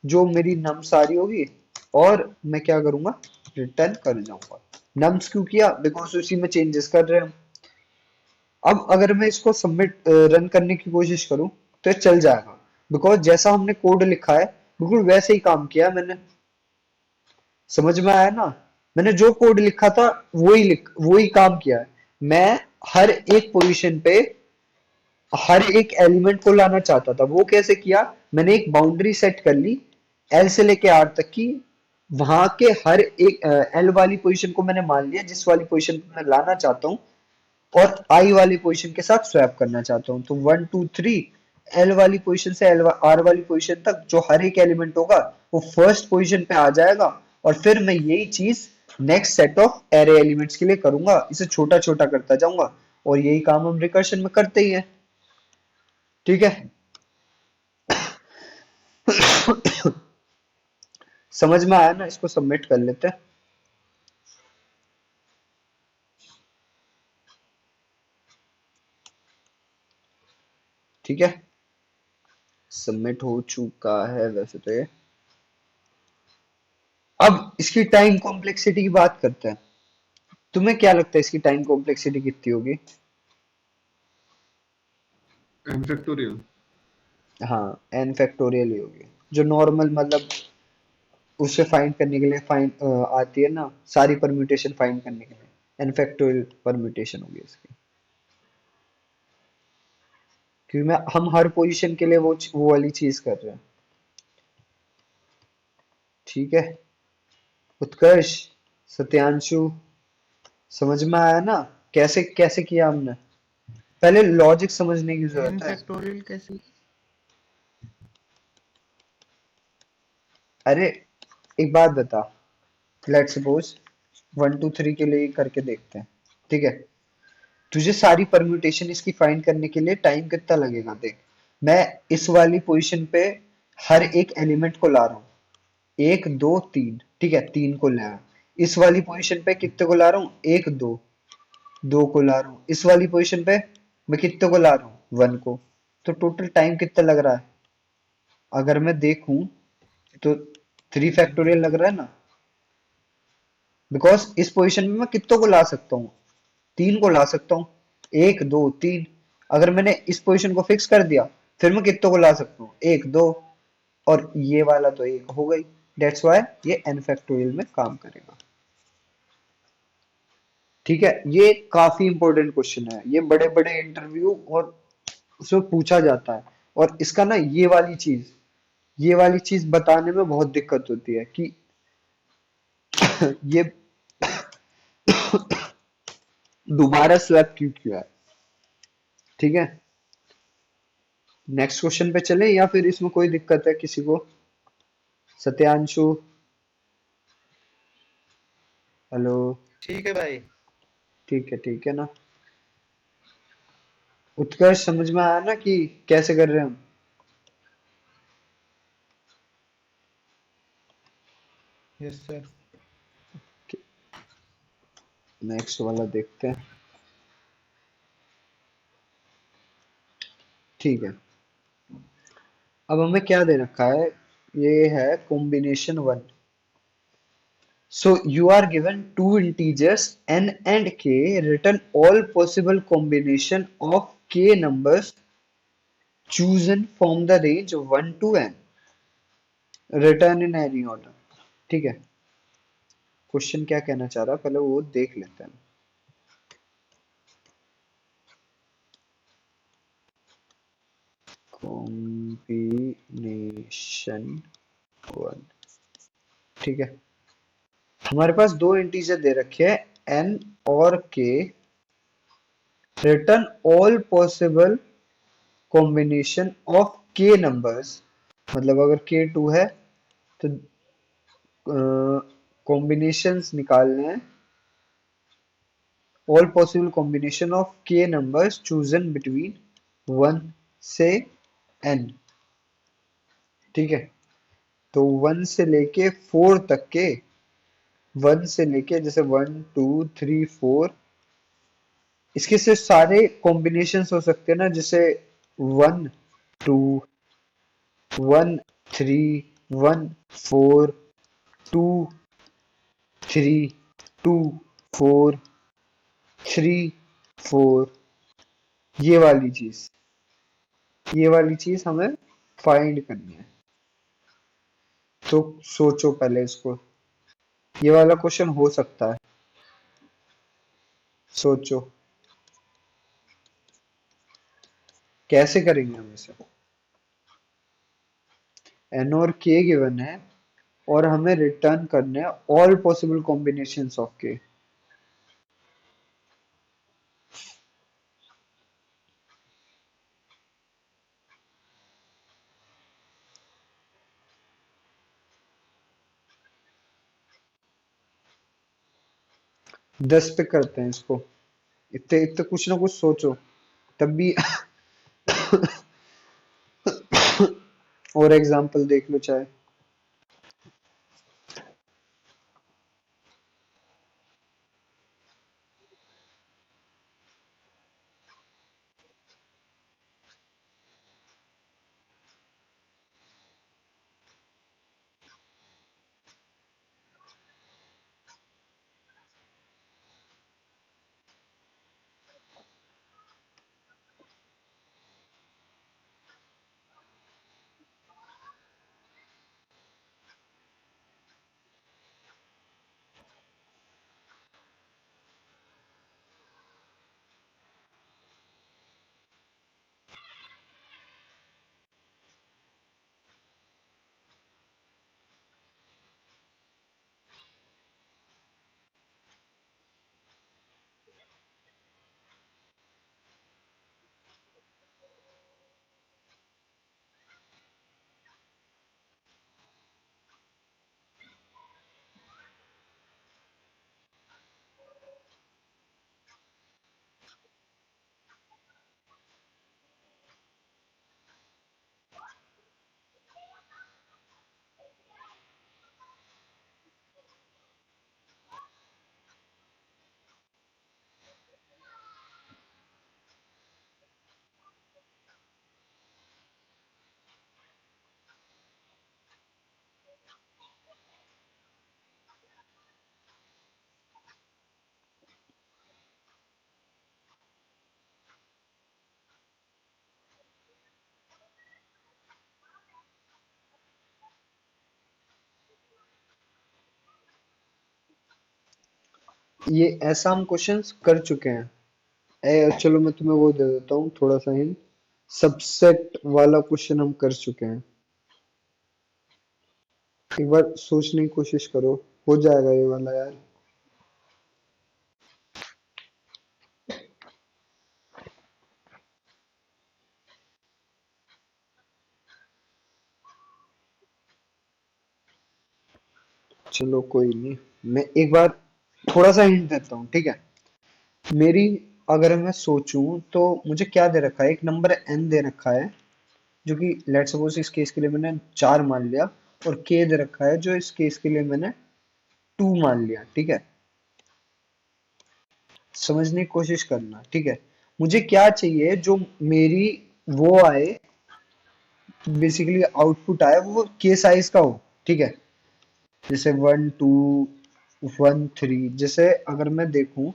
जो मेरी नम्स आ रही होगी, और मैं क्या करूंगा, रिटर्न कर जाऊंगा। नम्स क्यों किया, बिकॉज उसी में चेंजेस कर रहे हैं हम। अब अगर मैं इसको सबमिट रन करने की कोशिश करूं, तो ये चल जाएगा, बिकॉज जैसा हमने कोड लिखा है बिल्कुल वैसे ही काम किया मैंने। समझ में आया ना, मैंने जो कोड लिखा था वही काम किया है। मैं हर एक पोजीशन पे हर एक एलिमेंट को लाना चाहता था, वो कैसे किया, मैंने एक बाउंड्री सेट कर ली एल से लेके आर तक की, वहां के हर एक एल वाली पोजीशन को मैंने मान लिया जिस वाली पोजीशन पे मैं लाना चाहता हूँ, और आई वाली पोजीशन के साथ स्वैप करना चाहता हूँ, तो 1 2 3 एल वाली पोजीशन से एल आर वाली पोजीशन तक जो हर एक एलिमेंट होगा वो फर्स्ट पोजीशन पे आ जाएगा, और फिर मैं यही चीज next set of array elements के लिए करूंगा, इसे छोटा छोटा करता जाऊंगा, और यही काम हम रिकर्शन में करते ही हैं। ठीक है, समझ में आया ना, इसको सबमिट कर लेते हैं। ठीक है, सबमिट हो चुका है वैसे तो ये। अब इसकी टाइम कॉम्प्लेक्सिटी की बात करते हैं। तुम्हें क्या लगता है इसकी टाइम कॉम्प्लेक्सिटी कितनी होगी? N factorial. हाँ, एन फैक्टोरियल ही होगी, जो नॉर्मल मतलब उसे फाइंड करने के लिए फाइंड आती है ना, सारी परम्यूटेशन फाइंड करने के लिए एन फैक्टोरियल परम्यूटेशन होगी इसकी, क्योंकि हम हर पोजीशन के लिए वो वाली चीज कर रहे हैं। ठीक है, उत्कर्ष, सत्यांशु, समझ में आया ना कैसे कैसे किया हमने? पहले लॉजिक समझने की एन जरूरत है। फैक्टोरियल कैसे? अरे एक बात बता, लेट्स सपोज 1 2 3 के लिए करके देखते हैं। ठीक है, तुझे सारी परम्यूटेशन इसकी फाइंड करने के लिए टाइम कितना लगेगा देख। मैं इस वाली पोजीशन पे हर एक एलिमेंट को ला रहा हूँ, 1 2 3, ठीक है, 3 को लाया। इस वाली पोजीशन पे कितने को ला रहा हूँ? 1 2, 2 को ला रहा हूँ। इस वाली पोजीशन पे मैं कितने को ला रहा हूँ? 1 को। तो टोटल टाइम कितना लग रहा है? अगर मैं देखूं तो 3 फैक्टोरियल लग रहा है ना, बिकॉज इस पोजीशन में मैं कितनों को ला सकता हूँ? 3 को ला सकता हूँ। 1 2 3। अगर मैंने इस पोजीशन को फिक्स कर दिया, फिर मैं कितनों को ला सकता हूँ? 1 2, और ये वाला तो 1 हो गई। दैट्स वाई ये n फैक्टोरियल में काम करेगा। ठीक है, ये काफी इंपॉर्टेंट क्वेश्चन है, ये बड़े बड़े इंटरव्यू और उसमें पूछा जाता है। और इसका ना ये वाली चीज बताने में बहुत दिक्कत होती है कि ये दोबारा स्वैप क्यों किया है। ठीक है, नेक्स्ट क्वेश्चन पे चले या फिर इसमें कोई दिक्कत है किसी को? सत्यांशु, हेलो। ठीक है भाई। ठीक है ना। उत्कर्ष, समझ में आया ना कि कैसे कर रहे हैं हम? Yes sir. नेक्स्ट वाला देखते हैं। ठीक है, अब हमें क्या दे रखा है? ये है combination one. So you are given two integers n and k, written all possible combination of k numbers chosen from the range 1 to n, written in any order. ठीक है, क्वेश्चन क्या कहना चाह रहा है पहले वो देख लेते हैं। Combination one. ठीक है, हमारे पास दो इंटीजर दे रखे हैं n और k, written all possible combination of k numbers। मतलब अगर k 2 है तो कॉम्बिनेशंस निकालने हैं। All possible combination of k numbers chosen between 1 से n। ठीक है, तो 1 से लेके 4 तक के, 1 से लेके जैसे 1 2 3 4, इसके सिर्फ सारे कॉम्बिनेशंस हो सकते हैं ना, जैसे 1 2 1 3 1 4 2 3 2 4 3 4। ये वाली चीज हमें फाइंड करनी है। तो सोचो पहले इसको, ये वाला क्वेश्चन हो सकता है, सोचो कैसे करेंगे हम इसे। एन और के गिवन है और हमें रिटर्न करने हैं ऑल पॉसिबल कॉम्बिनेशंस ऑफ के। 10 पे करते हैं इसको। इतने इतने कुछ ना कुछ सोचो तब भी। और एग्जांपल देख लो चाहे। ये ऐसा हम क्वेश्चंस कर चुके हैं। चलो मैं तुम्हें वो दे देता हूँ थोड़ा सा हिंट। सबसेट वाला क्वेश्चन हम कर चुके हैं। एक बार सोचने की कोशिश करो, हो जाएगा ये वाला यार। चलो कोई नहीं, मैं एक बार थोड़ा सा हिंट देता हूँ, ठीक है। मेरी, अगर मैं सोचूं तो मुझे क्या दे रखा है, एक नंबर n दे रखा है, जो कि लेट्स सपोज इस केस के लिए मैंने 4 मान लिया, और k दे रखा है जो इस केस के लिए मैंने 2 मान लिया, ठीक है। समझने की कोशिश करना, ठीक है। मुझे क्या चाहिए जो मेरी वो आए, बेसिकली आउटपुट आए वो के साइज का हो, ठीक है। जैसे 1 2 1 3, जैसे अगर मैं देखूं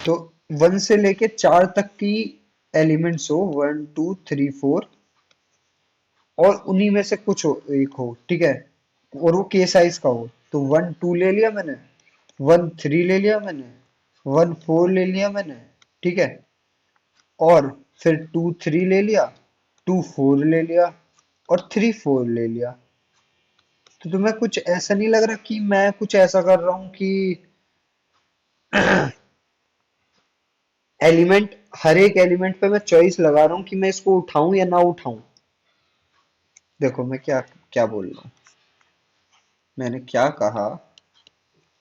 तो 1 से लेके 4 तक की एलिमेंट्स हो, 1 2 3 4, और उन्हीं में से कुछ हो, एक हो, ठीक है, और वो के साइज का हो। तो 1 2 ले लिया मैंने, 1 3 ले लिया मैंने, 1 4 ले लिया मैंने, ठीक है, और फिर 2 3 ले लिया, 2 4 ले लिया, और 3 4 ले लिया। तो तुम्हें कुछ ऐसा नहीं लग रहा कि मैं कुछ ऐसा कर रहा हूँ कि एलिमेंट, हर एक एलिमेंट पे मैं चॉइस लगा रहा हूँ कि मैं इसको उठाऊं या ना उठाऊं। देखो मैं क्या क्या बोल रहा हूँ, मैंने क्या कहा,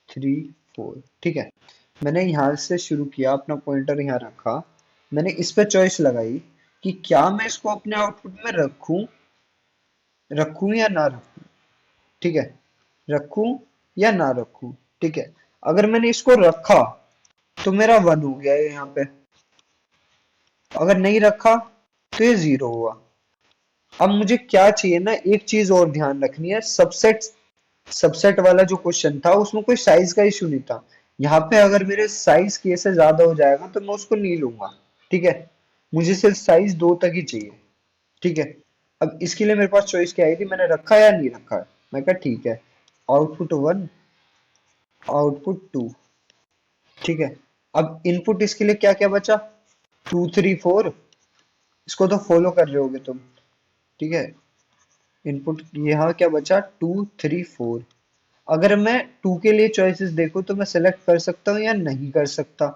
3 4, ठीक है। मैंने यहाँ से शुरू किया, अपना पॉइंटर यहाँ रखा, मैंने इस पे चॉइस लगाई कि क्या मैं इसको अपने आउटपुट में रखूं, रखूं या ना रखूं, ठीक है, रखूं या ना रखूं, ठीक है। अगर मैंने इसको रखा तो मेरा 1 हो गया ये यहाँ पे, अगर नहीं रखा तो ये 0 हुआ। अब मुझे क्या चाहिए ना, एक चीज और ध्यान रखनी है, सबसेट, सबसेट वाला जो क्वेश्चन था उसमें कोई साइज का इशू नहीं था। यहाँ पे अगर मेरे साइज के से ज्यादा हो जाएगा तो मैं उसको नहीं लूंगा, ठीक है। मुझे सिर्फ साइज 2 तक ही चाहिए, ठीक है। अब इसके लिए मेरे पास चॉइस क्या आई थी, मैंने रखा या नहीं रखा। मैं कहा ठीक है, आउटपुट 1, आउटपुट 2, ठीक है। अब इनपुट इसके लिए क्या क्या बचा, 2 3 4, इसको तो फॉलो कर रहे होगे तुम, ठीक है। इनपुट यहाँ क्या बचा, 2 3 4। अगर मैं 2 के लिए चॉइसेस देखूं तो मैं सेलेक्ट कर सकता हूँ या नहीं कर सकता।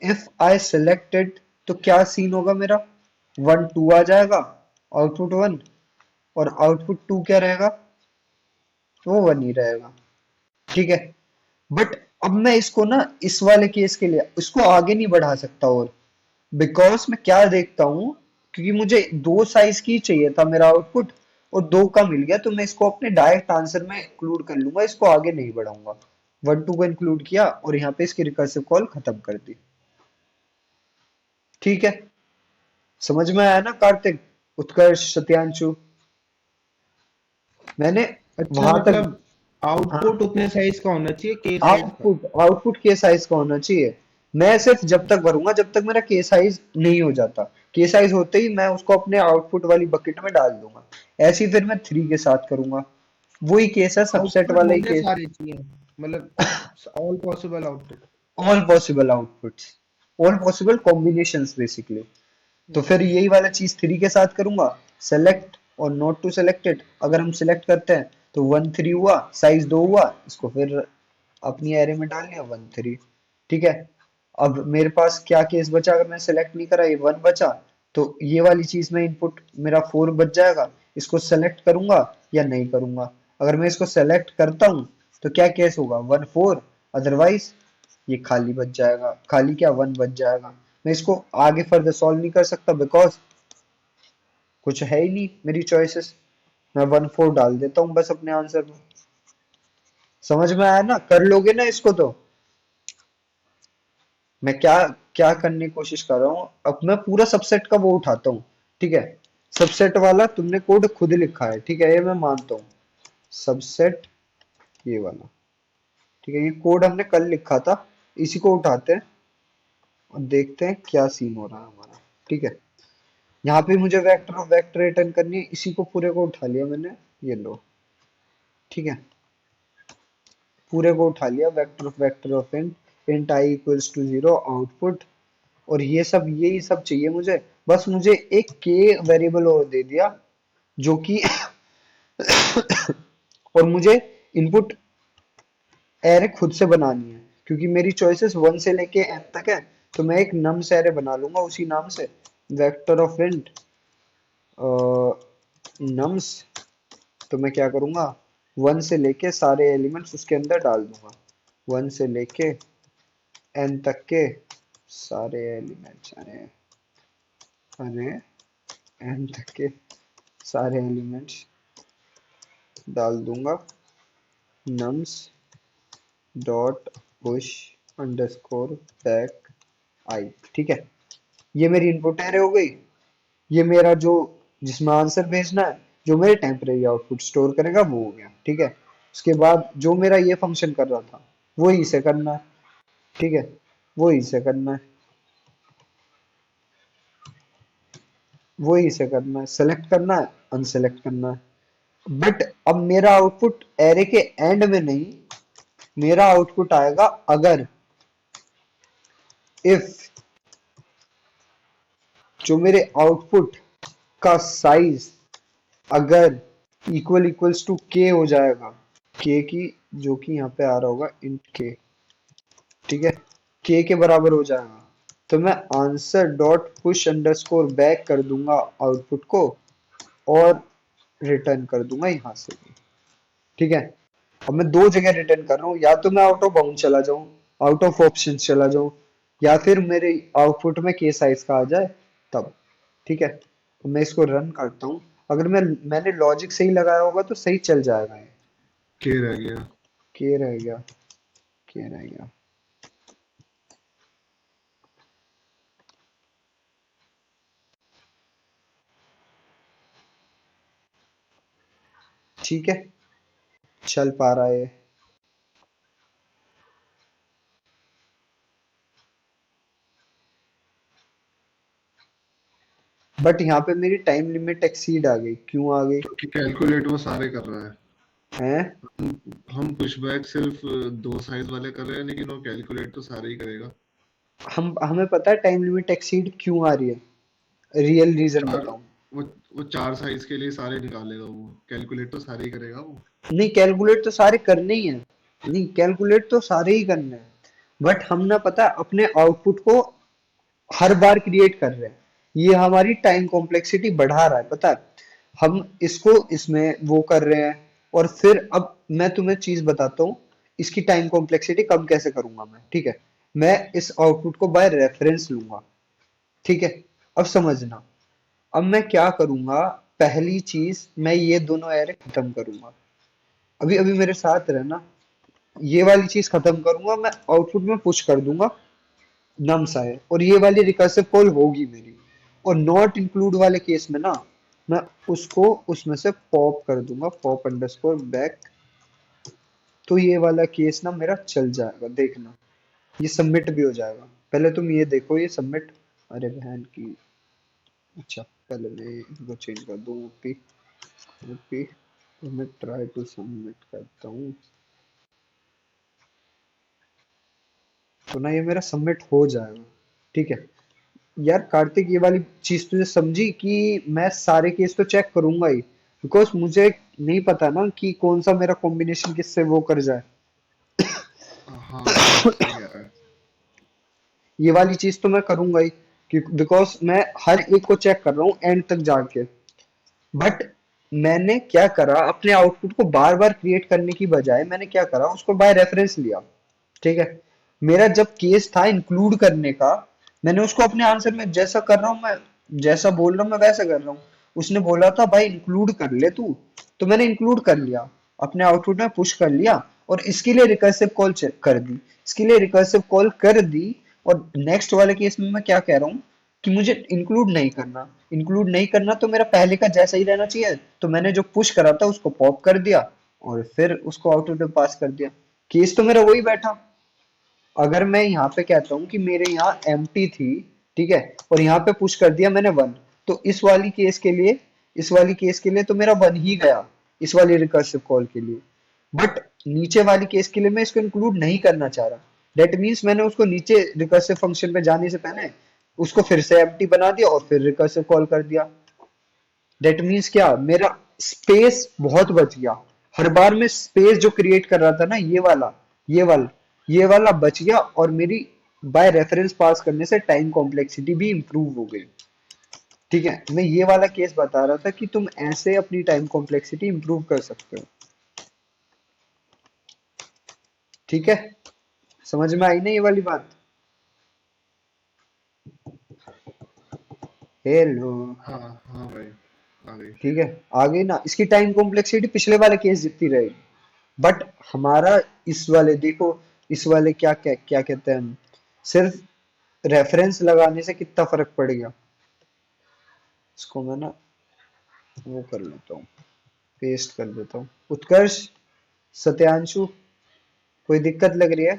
इफ आई सिलेक्टेड तो क्या सीन होगा मेरा, 1 2 आ जाएगा, आउटपुट 1, और आउटपुट 2 क्या रहेगा, वो 1 ही रहेगा, ठीक है। बट अब मैं इसको ना, इस वाले केस के लिए इसको आगे नहीं बढ़ा सकता, और बिकॉज मैं क्या देखता हूँ, क्योंकि मुझे 2 साइज की चाहिए था मेरा आउटपुट, और 2 का मिल गया, तो मैं इसको अपने डायरेक्ट आंसर में इंक्लूड कर लूंगा, इसको आगे नहीं बढ़ाऊंगा। 1 2 को इंक्लूड किया और यहाँ पे इसकी रिकर्सिव कॉल खत्म कर दी, ठीक है। समझ में आया ना कार्तिक, उत्कर्ष, सत्यांशु, मैंने अच्छा वहां तक। मतलब हाँ, आउटपुट उतने साइज का होना चाहिए के साइज का। आउटपुट, आउटपुट के साइज का होना चाहिए। मैं सिर्फ जब तक भरूंगा जब तक मेरा के साइज नहीं हो जाता, के साइज होते ही मैं उसको अपने आउटपुट वाली बकेट में डाल दूंगा। ऐसे ही फिर मैं 3 के साथ करूंगा, वही केस है, सबसेट आउटपुट वाला ही होने केस। सारे चाहिए, मतलब all possible output. All possible outputs, all possible combinations basically. तो फिर यही वाला चीज 3 के साथ करूंगा, सेलेक्ट और नॉट टू सेलेक्टेड। अगर हम सिलेक्ट करते हैं तो 1 3 हुआ, साइज 2 हुआ, इसको फिर अपनी एरे में डाल लिया, 1 3, ठीक है। अब मेरे पास क्या केस बचा, अगर मैं सेलेक्ट नहीं करा, ये 1 बचा, तो ये वाली चीज में इनपुट मेरा 4 बच जाएगा। इसको सेलेक्ट करूंगा या नहीं करूंगा, अगर मैं इसको सेलेक्ट करता हूं तो क्या केस होगा, 1 4, अदरवाइज ये खाली बच जाएगा, खाली क्या, 1 बच जाएगा। मैं इसको आगे फर्दर सॉल्व नहीं कर सकता, बिकॉज कुछ है ही नहीं मेरी चॉइसेस। मैं 1 4 डाल देता हूँ बस अपने आंसर में। समझ में आया ना, कर लोगे ना इसको तो। मैं क्या क्या करने की कोशिश कर रहा हूँ, अब मैं पूरा सबसेट का वो उठाता हूँ, ठीक है। सबसेट वाला तुमने कोड खुद लिखा है, ठीक है, ये मैं मानता हूँ। सबसेट, ये वाला, ठीक है, ये कोड हमने कल लिखा था। इसी को उठाते हैं और देखते हैं क्या सीन हो रहा है हमारा, ठीक है। यहाँ पे मुझे वेक्टर ऑफ वेक्टर रिटर्न करनी है, इसी को पूरे को उठा लिया मैंने, ये लो, ठीक है। पूरे को उठा लिया, vector of int, int I equals to 0 output, और ये सब यही सब चाहिए मुझे। बस मुझे एक k वेरिएबल और दे दिया जो कि और मुझे इनपुट एरे खुद से बनानी है क्योंकि मेरी चॉइसेस 1 से लेके n तक है। तो मैं एक नम्स एरे बना लूंगा उसी नाम से, वेक्टर ऑफ इंट नम्स। तो मैं क्या करूंगा, 1 से लेके सारे एलिमेंट्स उसके अंदर डाल दूंगा, 1 से लेके n तक के सारे एलिमेंट्स, अरे अरे n तक के सारे एलिमेंट्स डाल दूंगा nums dot push underscore back I. ठीक है, ये मेरी इनपुट एरे हो गई। ये मेरा जो जिसमें आंसर भेजना है, जो मेरे टेम्परेरी आउटपुट स्टोर करेगा वो हो गया। ठीक है, उसके बाद जो मेरा ये फंक्शन कर रहा था वो इसे करना है। ठीक है, वो इसे करना है, वो इसे करना है, सेलेक्ट करना है, अनसेलेक्ट करना है। बट अब मेरा आउटपुट एरे के एंड में नहीं, मेरा आउटपुट आएगा अगर इफ जो मेरे आउटपुट का साइज अगर इक्वल्स टू के हो जाएगा, के की जो कि यहाँ पे आ रहा होगा इंट के। ठीक है, के बराबर हो जाएगा तो मैं answer dot push underscore back कर दूंगा आउटपुट को और रिटर्न कर दूंगा यहाँ से भी। ठीक है, अब मैं दो जगह रिटर्न कर रहा हूँ, या तो मैं आउट ऑफ बाउंड चला जाऊँ, आउट ऑफ ऑप्शन चला जाऊँ, या फिर मेरे आउटपुट में के साइज का आ जाए तब। ठीक है, तो मैं इसको रन करता हूँ। अगर मैंने लॉजिक सही लगाया होगा तो सही चल जाएगा ये। के रह गया। के रह गया, के रह गया। ठीक है, चल पा रहा है। बट यहाँ पे मेरी टाइम लिमिट एक्सीड आ गई, क्यों आ गई? क्योंकि कैलकुलेट वो सारे कर रहा है। हैं? हम पुशबैक सिर्फ दो साइज वाले कर रहे हैं, लेकिन वो कैलकुलेट तो सारे ही करेगा। हमें पता है टाइम लिमिट एक्सीड क्यों आ रही है, रियल रीजन चार बताऊं? वो वो चार साइज के लिए सारे निकालेगा, वो कैलकुलेट तो सारे ही करेगा वो। नहीं, कैलकुलेट तो सारे करने ही हैं, नहीं कैलकुलेट तो सारे ही करने हैं, बट हम ना पता है अपने आउटपुट को हर बार क्रिएट कर रहे हैं। ये हमारी टाइम कॉम्प्लेक्सिटी बढ़ा रहा है, पता है। हम इसको इसमें वो कर रहे हैं, और फिर अब मैं तुम्हें चीज बताता हूँ, इसकी टाइम कॉम्प्लेक्सिटी कम कैसे करूंगा मैं। ठीक है, मैं इस आउटपुट को बाय रेफरेंस लूंगा। ठीक है, अब समझना। अब मैं क्या करूंगा, पहली चीज मैं ये दोनों एरे खत्म करूंगा। अभी अभी मेरे साथ रहना, ये वाली चीज खत्म करूंगा, मैं आउटपुट में पुश कर दूंगा नम्स आए, और ये वाली रिकर्सिव कॉल होगी मेरी। और नॉट इंक्लूड वाले केस में ना, मैं उसको उसमें से पॉप कर दूंगा, पॉप अंडरस्कोर बैक। तो ये वाला केस ना मेरा चल जाएगा, देखना ये सबमिट भी हो जाएगा। पहले तुम ये देखो, ये सबमिट, अरे बहन की, अच्छा पहले मैं इनको चेंज कर दूं, ओपी ओपी, तो मैं ट्राई टू सबमिट करता हूँ। तो ना ये मेरा सबमिट हो जाएगा। ठीक है यार कार्तिक, ये वाली चीज तुझे समझी कि मैं सारे केस तो चेक करूंगा ही, बिकॉज मुझे नहीं पता ना कि कौन सा मेरा कॉम्बिनेशन किससे वो कर जाए। हाँ सही कह रहा है। ये वाली चीज तो मैं करूंगा ही, कि बिकॉज मैं हर एक को चेक कर रहा हूँ एंड तक जाके। बट मैंने क्या करा, अपने आउटपुट को बार बार क्रिएट करने की बजाय मैंने क्या करा, उसको बाय रेफरेंस लिया। ठीक है, मेरा जब केस था इंक्लूड करने का, मैंने उसको अपने आंसर में जैसा कर रहा हूँ मैं, जैसा बोल रहा हूँ मैं वैसा कर रहा हूँ। उसने बोला था भाई इंक्लूड कर ले तू, तो मैंने इंक्लूड कर लिया, अपने आउटपुट में पुश कर लिया, और इसके लिए रिकर्सिव कॉल चेक कर दी, इसके लिए रिकर्सिव कॉल कर दी। और नेक्स्ट वाले केस में मैं क्या कह रहा हूँ कि मुझे इंक्लूड नहीं करना, इंक्लूड नहीं करना, तो मेरा पहले का जैसा ही रहना चाहिए। तो मैंने जो पुश करा था उसको पॉप कर दिया और फिर उसको आउटपुट में पास कर दिया, केस तो मेरा वही बैठा। अगर मैं यहाँ पे कहता हूँ कि मेरे यहाँ एम्प्टी थी, ठीक है, और यहाँ पे पुश कर दिया मैंने 1, तो इस वाली केस के लिए, इस वाली केस के लिए तो मेरा 1 ही गया, इस वाली रिकर्सिव कॉल के लिए। बट नीचे वाली केस के लिए मैं इसको इंक्लूड नहीं करना चाह रहा, दैट मीन्स मैंने उसको नीचे रिकर्सिव फंक्शन पे जाने से पहले उसको फिर से एम्प्टी बना दिया और फिर रिकर्सिव कॉल कर दिया। दैट मीन्स क्या, मेरा स्पेस बहुत बच गया। हर बार में स्पेस जो क्रिएट कर रहा था ना, ये वाला बच गया, और मेरी बाय रेफरेंस पास करने से टाइम कॉम्प्लेक्सिटी भी इंप्रूव हो गई। ठीक है, मैं ये वाला केस बता रहा था कि तुम ऐसे अपनी टाइम कॉम्प्लेक्सिटी इंप्रूव कर सकते हो। ठीक है, समझ में आई ना ये वाली बात? हेलो। हाँ हाँ भाई, आ गई। ठीक है, आ गई ना? इसकी टाइम कॉम्प्लेक्सिटी पिछले वाले केस जितनी रहेगी, बट हमारा इस वाले देखो, इस वाले क्या क्या, क्या कहते हैं हम, सिर्फ रेफरेंस लगाने से कितना फर्क पड़ गया। इसको मैं ना वो कर लेता हूँ, पेस्ट कर देता हूँ। उत्कर्ष, सत्यांशु, कोई दिक्कत लग रही है?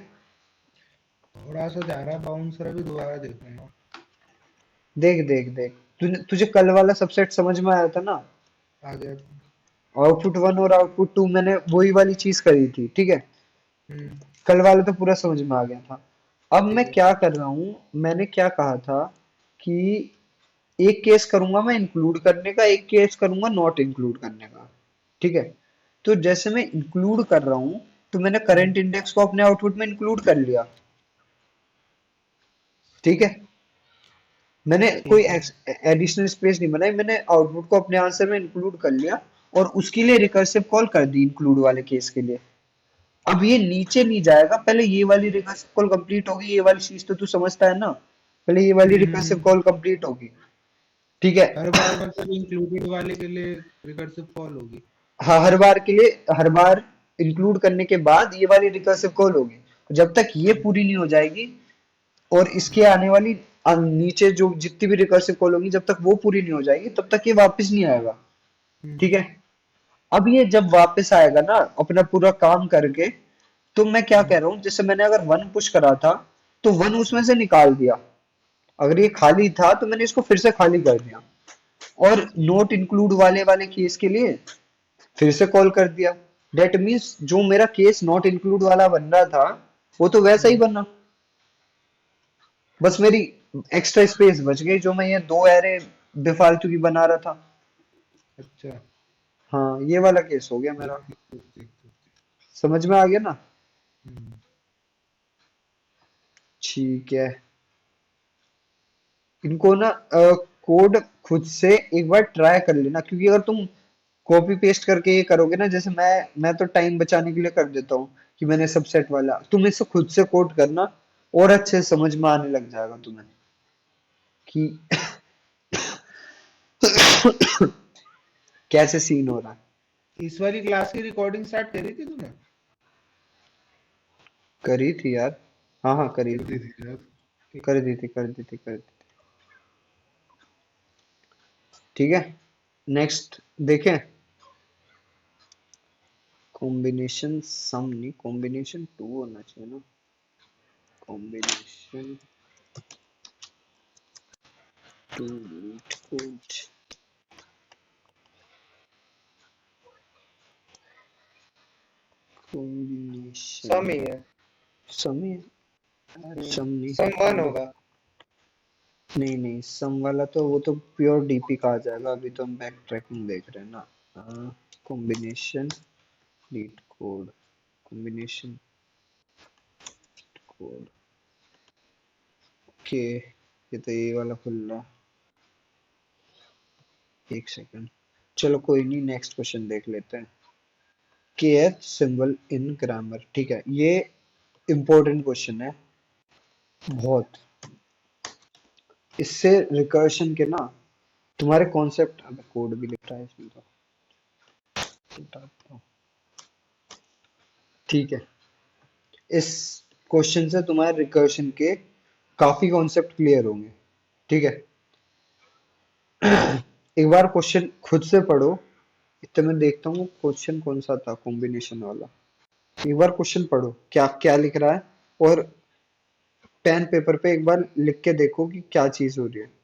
थोड़ा सा जा रहा बाउंसर, अभी दोबारा देखूंगा। देख देख देख, तुझे कल वाला सबसेट समझ में आया था ना? आ गया। आउटपुट वन और आउटपुट टू मैंने वही वाली चीज करी थी, ठीक है? हम्म। कल वाला तो पूरा समझ में आ गया था। अब मैं ठीक है। क्या कर रहा हूँ, मैंने क्या कहा था कि एक केस करूंगा मैं इंक्लूड करने का, एक केस करूंगा नॉट इंक्लूड करने का। ठीक है, तो जैसे मैं इंक्लूड कर रहा हूँ, तो मैंने हम्म। करंट इंडेक्स को अपने आउटपुट में इंक्लूड कर लिया। ठीक है, मैंने कोई ठीक है। एडिशनल स्पेस नहीं बनाई, मैंने आउटपुट को अपने आंसर में इंक्लूड कर लिया, और उसके लिए रिकर्सिव कॉल कर दी इंक्लूड वाले केस के लिए। अब ये नीचे नहीं जाएगा, पहले ये वाली रिकर्सिव कॉल कंप्लीट होगी, ये वाली चीज तो तू समझता है ना? पहले ये वाली रिकर्सिव हम्म। कॉल कंप्लीट होगी। ठीक है, हर बार मतलब इंक्लूडेड वाले के लिए रिकर्सिव कॉल होगी। हाँ, हर बार के लिए, हर बार इंक्लूड करने के बाद ये वाली रिकर्सिव कॉल होगी। जब तक ये हम्म। पूरी नहीं हो जाएगी, और इसके आने वाली नीचे जो जितनी भी रिकर्सिव कॉल होगी, जब तक वो पूरी नहीं हो जाएगी तब तक ये वापस नहीं आएगा। ठीक हम्म। है, अब ये जब वापस आएगा ना अपना पूरा काम करके, तो मैं क्या हम्म। कह रहा हूँ, जैसे मैंने अगर वन पुश करा था, तो वन उसमें से निकाल दिया। अगर ये खाली था तो मैंने इसको फिर से खाली कर दिया, और नोट इंक्लूड वाले वाले केस के लिए फिर से कॉल कर दिया। डेट मीन्स जो मेरा केस नॉट इंक्लूड वाला बन रहा था, वो तो वैसा ही हम्म। बना, बस मेरी एक्स्ट्रा स्पेस बच गई जो मैं ये दो एरे बेफालतू की बना रहा था। अच्छा। हाँ, ये वाला केस हो गया मेरा। ठीक ठीक ठीक ठीक ठीक। समझ में आ गया ना? हम्म। ठीक है, इनको ना कोड खुद से एक बार ट्राई कर लेना, क्योंकि अगर तुम कॉपी पेस्ट करके ये करोगे ना, जैसे मैं तो टाइम बचाने के लिए कर देता हूँ कि मैंने सबसेट वाला, तुम इसे खुद से कोड करना, और अच्छे से समझ में आने लग जाएगा तुम्हें कि कैसे सीन हो रहा है। इस वाली क्लास की रिकॉर्डिंग स्टार्ट करी थी तूने? करी थी यार, हाँ हाँ करी कर थी, दी थी यार। ठीक कर है। दी थी, कर दी थी, कर दी थी। ठीक है, नेक्स्ट देखें। कॉम्बिनेशन सम नहीं, कॉम्बिनेशन टू होना चाहिए ना। Combination two code, sum combination ही है। सम है। सम नहीं, सम वन रुक, होगा। नहीं नहीं, सम वाला तो वो तो प्योर डीपी का आ जाएगा, अभी तो हम बैक ट्रैकिंग देख रहे हैं ना। Combination leet code, combination code, okay, ये तो ये वाला खुल रहा है, एक सेकंड। चलो कोई नहीं, नेक्स्ट क्वेश्चन देख लेते हैं। के एच सिंबल इन ग्रामर, ठीक है, ये इंपॉर्टेंट क्वेश्चन है बहुत। इससे रिकर्शन के ना तुम्हारे कॉन्सेप्ट, अब कोड भी लिख रहा है इसमें तो, ठीक है, इस क्वेश्चन से तुम्हारे रिकर्शन के काफी कॉन्सेप्ट क्लियर होंगे। ठीक है, एक बार क्वेश्चन खुद से पढ़ो। इतना मैं देखता हूँ क्वेश्चन कौन सा था कॉम्बिनेशन वाला। एक बार क्वेश्चन पढ़ो क्या क्या लिख रहा है, और पेन पेपर पे एक बार लिख के देखो कि क्या चीज हो रही है।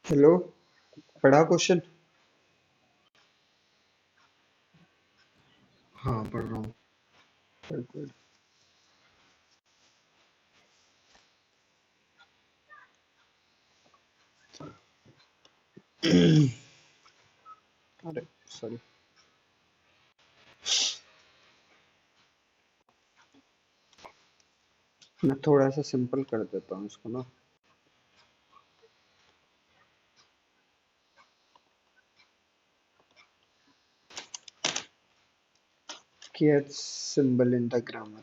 हेलो, पढ़ा क्वेश्चन? हाँ पढ़ रहा हूँ। बिल्कुल। अरे सॉरी। मैं थोड़ा सा सिंपल कर देता हूँ इसको ना। Kth symbol in the grammar.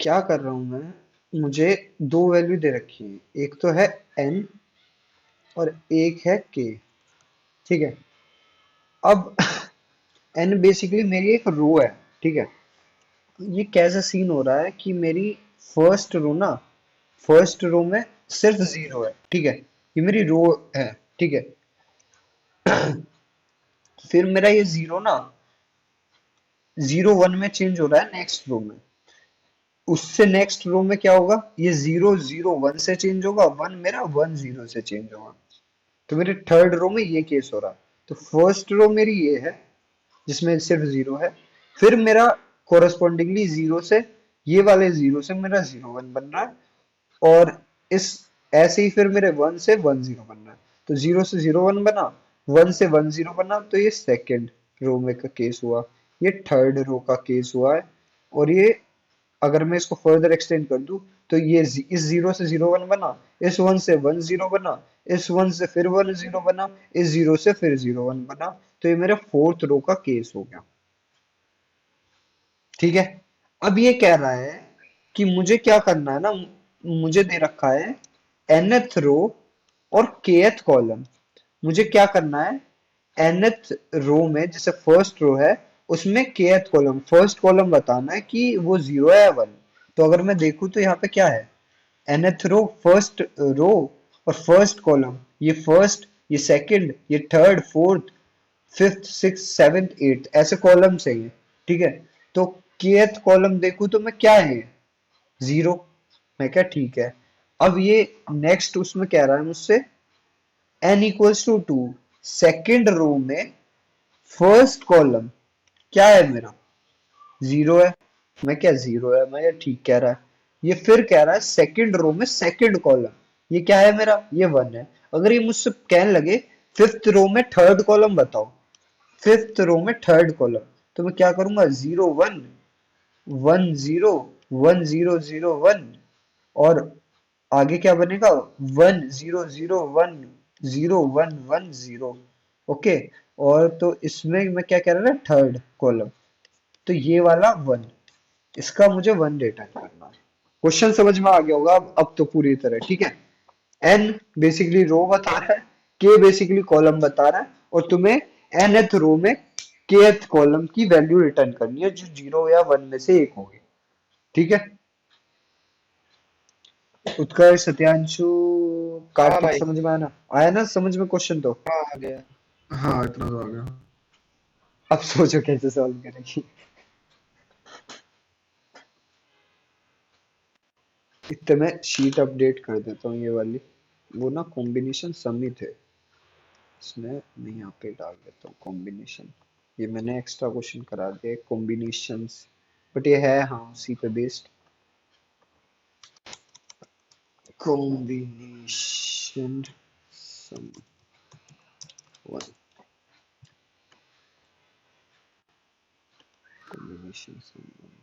क्या कर रहा हूँ मैं? मुझे दो वैल्यू दे रखी है, एक तो है n और एक है k। ठीक है। अब n बेसिकली मेरी एक रो है। ठीक है। ये कैसा सीन हो रहा है कि मेरी फर्स्ट रो ना, फर्स्ट रो में सिर्फ जीरो है। ठीक है। ये मेरी रो है। ठीक है। फिर मेरा ये जीरो ना जीरो वन में चेंज हो रहा है नेक्स्ट रो में। उससे नेक्स्ट रो में क्या होगा, ये जीरो जीरो वन से चेंज होगा, वन मेरा वन जीरो से चेंज होगा। तो मेरे थर्ड रो में ये केस हो रहा है। तो फर्स्ट रो मेरी ये है जिसमें सिर्फ जीरो है। फिर मेरा कोरस्पॉन्डिंगली जीरो से, ये वाले जीरो से मेरा जीरो वन बन रहा है। और इस ऐसे ही फिर मेरे वन से वन जीरो बन रहा है। तो जीरो से जीरो वन बना, वन से वन जीरो बना, तो ये सेकंड रो में का केस हुआ। ये थर्ड रो का केस हुआ है। और ये अगर मैं इसको फर्दर एक्सटेंड कर दूं तो ये इस जीरो से जीरो वन बना, इस वन से वन जीरो बना, इस वन से फिर वन जीरो बना, इस जीरो से फिर जीरो वन बना। तो ये मेरा फोर्थ रो का केस हो गया। ठीक है। अब ये कह रहा है कि मुझे क्या करना है ना, मुझे दे रखा है nth रो और kth कॉलम। मुझे क्या करना है, nth रो में जैसे फर्स्ट रो है उसमें kth कॉलम, फर्स्ट कॉलम बताना है कि वो जीरो है या वन। तो अगर मैं देखूं तो यहाँ पे क्या है, nth रो, फर्स्ट रो और फर्स्ट कॉलम, ये फर्स्ट, ये सेकंड, ये third, fourth, fifth, six, seventh, eighth, ऐसे कॉलम चाहिए। ठीक है। तो kth कॉलम देखूं तो मैं क्या है, जीरो। मैं क्या, ठीक है। अब ये नेक्स्ट उसमें कह रहा है मुझसे n equals to two, second row में फर्स्ट कॉलम क्या है मेरा, जीरो है। मैं क्या, जीरो है। मैं क्या, ठीक कह रहा है। ये फिर कह रहा है सेकंड रो में सेकंड कॉलम ये क्या है मेरा, ये वन है। अगर ये मुझसे कहने लगे फिफ्थ रो में थर्ड कॉलम बताओ, फिफ्थ रो में थर्ड कॉलम, तो मैं क्या करूंगा, zero one, one zero, one zero zero one, और आगे क्या बनेगा, one zero zero one, zero one one zero. Okay. और तो इसमें मैं क्या कह रहा था, थर्ड कॉलम, तो ये वाला वन, इसका मुझे वन रिटर्न करना है। क्वेश्चन समझ में आ गया होगा अब तो पूरी तरह। ठीक है। एन बेसिकली रो बता रहा है, के बेसिकली कॉलम बता रहा है, और तुम्हें nth रो में kth कॉलम की वैल्यू रिटर्न करनी है जो जीरो या वन में से एक होगी। ठीक है। उत्कर्ष, सत्यांशु, हाँ कार्तिक, भाई। समझ में आया ना समझ में क्वेश्चन तो? हाँ आ गया। हाँ इतना तो आ गया। अब सोचो कैसे सॉल्व करेंगे। इतने मैं शीट अपडेट कर देता हूँ ये वाली, वो ना कॉम्बिनेशन सम ही थे, इसमें मैं यहाँ पे डाल देता हूँ कॉम्बिनेशन। ये मैंने एक्स्ट्रा क्वेश्चन करा दिया कॉम्बिनेशंस, बट ये है हाँ उसी पे बेस्ड। कॉम्बिनेशन सम वन, कॉम्बिनेशन सम वन।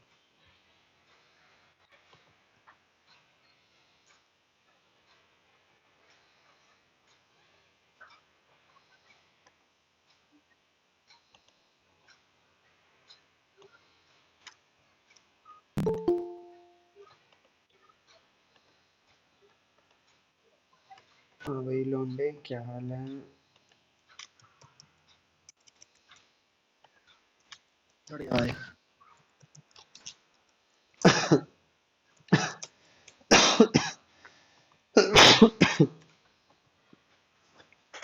हाँ भाई लौंडे, क्या हाल है? बढ़िया भाई।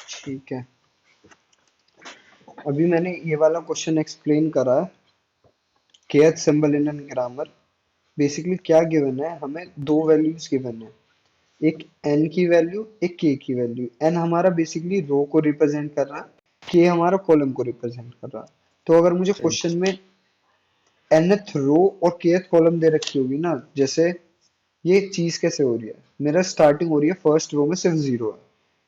ठीक है। अभी मैंने ये वाला क्वेश्चन एक्सप्लेन करा है kth symbol in an grammar. Basically क्या गिवन है, हमें दो वैल्यूज गिवन है, एक n की वैल्यू, एक k की वैल्यू। n हमारा बेसिकली रो को रिप्रेजेंट कर रहा है, k हमारा कॉलम को रिप्रेजेंट कर रहा है। तो अगर मुझे सही। क्वेश्चन में nth रो और kth कॉलम दे रखी होगी ना, जैसे ये चीज कैसे हो रही है, मेरा स्टार्टिंग हो रही है फर्स्ट रो में सिर्फ जीरो है,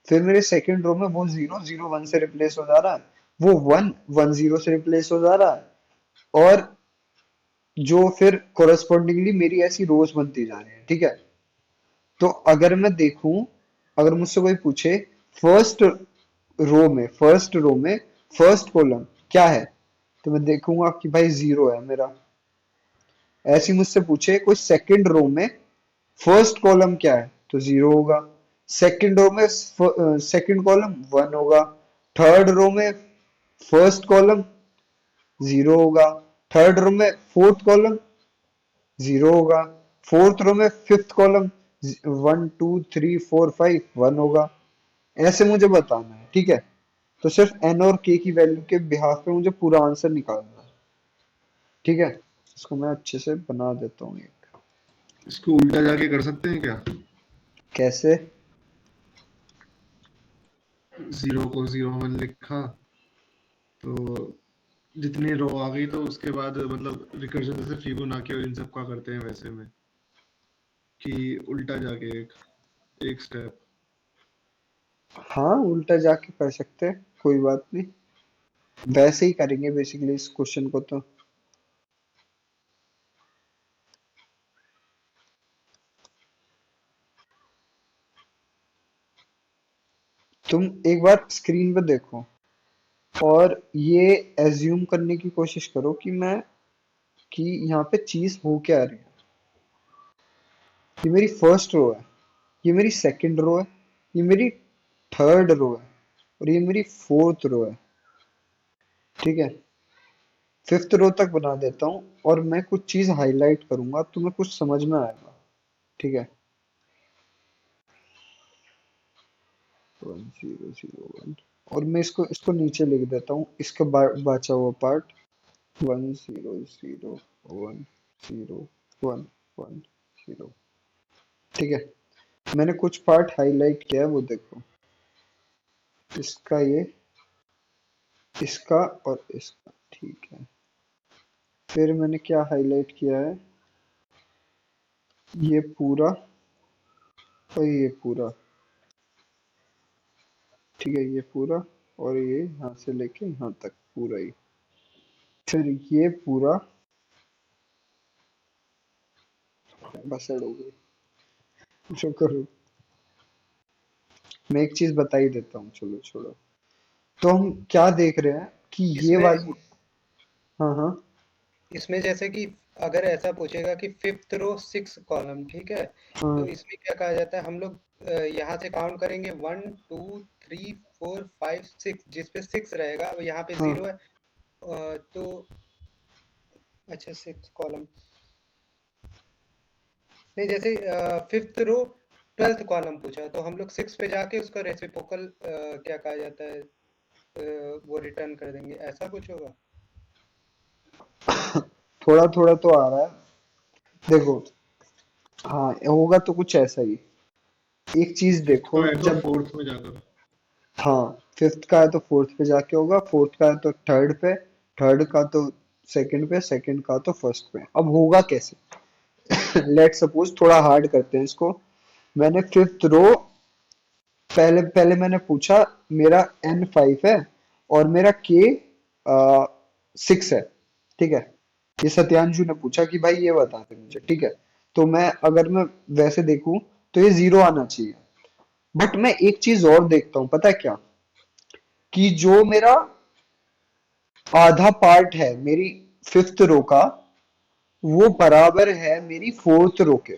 फिर मेरे सेकंड रो में वो जीरो जीरो वन से रिप्लेस हो जा रहा है, वो वन वन जीरो से रिप्लेस हो जा रहा है, और जो फिर कोरस्पॉन्डिंगली मेरी ऐसी रोज बनती जा रही है, ठीक है। तो अगर मैं देखूं, अगर मुझसे कोई पूछे फर्स्ट रो में फर्स्ट कॉलम क्या है, तो मैं देखूंगा कि भाई जीरो है मेरा। ऐसे ही मुझसे पूछे कोई सेकंड रो में फर्स्ट कॉलम क्या है, तो जीरो होगा। सेकंड रो में सेकंड कॉलम वन होगा। थर्ड रो में फर्स्ट कॉलम जीरो होगा। थर्ड रो में फोर्थ कॉलम जीरो होगा। फोर्थ रो में fifth column one two three four five one होगा। ऐसे मुझे बताना है, ठीक है। तो सिर्फ एन और के की वैल्यू के बिहाफ पे मुझे पूरा आंसर निकालना है, ठीक है। इसको मैं अच्छे से बना देता हूँ एक। इसको उल्टा जाके कर सकते हैं क्या? कैसे? जीरो को जीरो वन लिखा, तो जितनी रो आ गई तो उसके बाद मतलब रिकर्जन जैसे फिबोनाची और इन सब का करते हैं वैसे में, कि उल्टा जाके एक एक स्टेप। हाँ, उल्टा जाके कर सकते हैं, कोई बात नहीं। वैसे ही करेंगे बेसिकली इस क्वेश्चन को तो। तुम एक बार स्क्रीन पे देखो और ये एज्यूम करने की कोशिश करो कि मैं कि यहाँ पे चीज हो क्या रही है। ये मेरी फर्स्ट रो है, ये मेरी सेकंड रो है, ये मेरी थर्ड रो है, और ये मेरी फोर्थ रो है, ठीक है। फिफ्थ रो तक बना देता हूँ और मैं कुछ चीज हाईलाइट करूंगा, तुम्हें कुछ समझ में आएगा, ठीक है। वन जीरो जीरो वन, और मैं इसको इसको नीचे लिख देता हूँ, इसका बचा हुआ part one zero zero one zero one one zero, ठीक है। मैंने कुछ पार्ट हाईलाइट किया है, वो देखो, इसका ये, इसका और इसका, ठीक है। फिर मैंने क्या हाईलाइट किया है, ये पूरा और ये पूरा, ठीक है, ये पूरा और ये यहाँ से लेके यहाँ तक पूरा ही। फिर ये पूरा, बस ऐड हो गई, जो करो। मैं एक चीज बता ही देता हूँ, चलो छोड़ो। तो हम क्या देख रहे हैं कि ये इसमें वाली, हाँ हाँ इसमें जैसे कि अगर ऐसा पूछेगा कि फिफ्थ रो सिक्स कॉलम, ठीक है, तो हाँ इसमें क्या कहा जाता है, हम लोग यहाँ से काउंट करेंगे one two three four five six, जिसपे सिक्स रहेगा, अब यहाँ पे हाँ जीरो है। तो अच्छा सिक्स कॉलम नहीं, जैसे फिफ्थ रो ट्वेल्थ कॉलम पूछा, तो हम लोग सिक्स पे जाके उसका रेसिप्रोकल क्या कहा जाता है, वो रिटर्न कर देंगे, ऐसा कुछ होगा। थोड़ा थोड़ा तो आ रहा है, देखो। हाँ, होगा तो कुछ ऐसा ही। एक चीज फिफ्थ देखो, का है तो जब, फोर्थ में जाकर। हाँ, फिफ्थ का है तो फोर्थ पे जाके होगा, फोर्थ का है तो थर्ड पे, थर्ड का तो सेकंड पे, सेकंड का तो फर्स्ट पे। अब होगा कैसे? लेट सपोज थोड़ा हार्ड करते हैं इसको। मैंने फिफ्थ रो, पहले पहले मैंने पूछा, मेरा एन फाइव है और मेरा के सिक्स है, ठीक है। ये सत्यांशु ने पूछा कि भाई ये बता दे मुझे, ठीक है। तो मैं अगर मैं वैसे देखूं तो ये जीरो आना चाहिए, बट मैं एक चीज और देखता हूँ, पता है क्या, कि जो मेरा आधा पार्ट है मेरी फिफ्थ रो का, वो बराबर है मेरी फोर्थ रो के,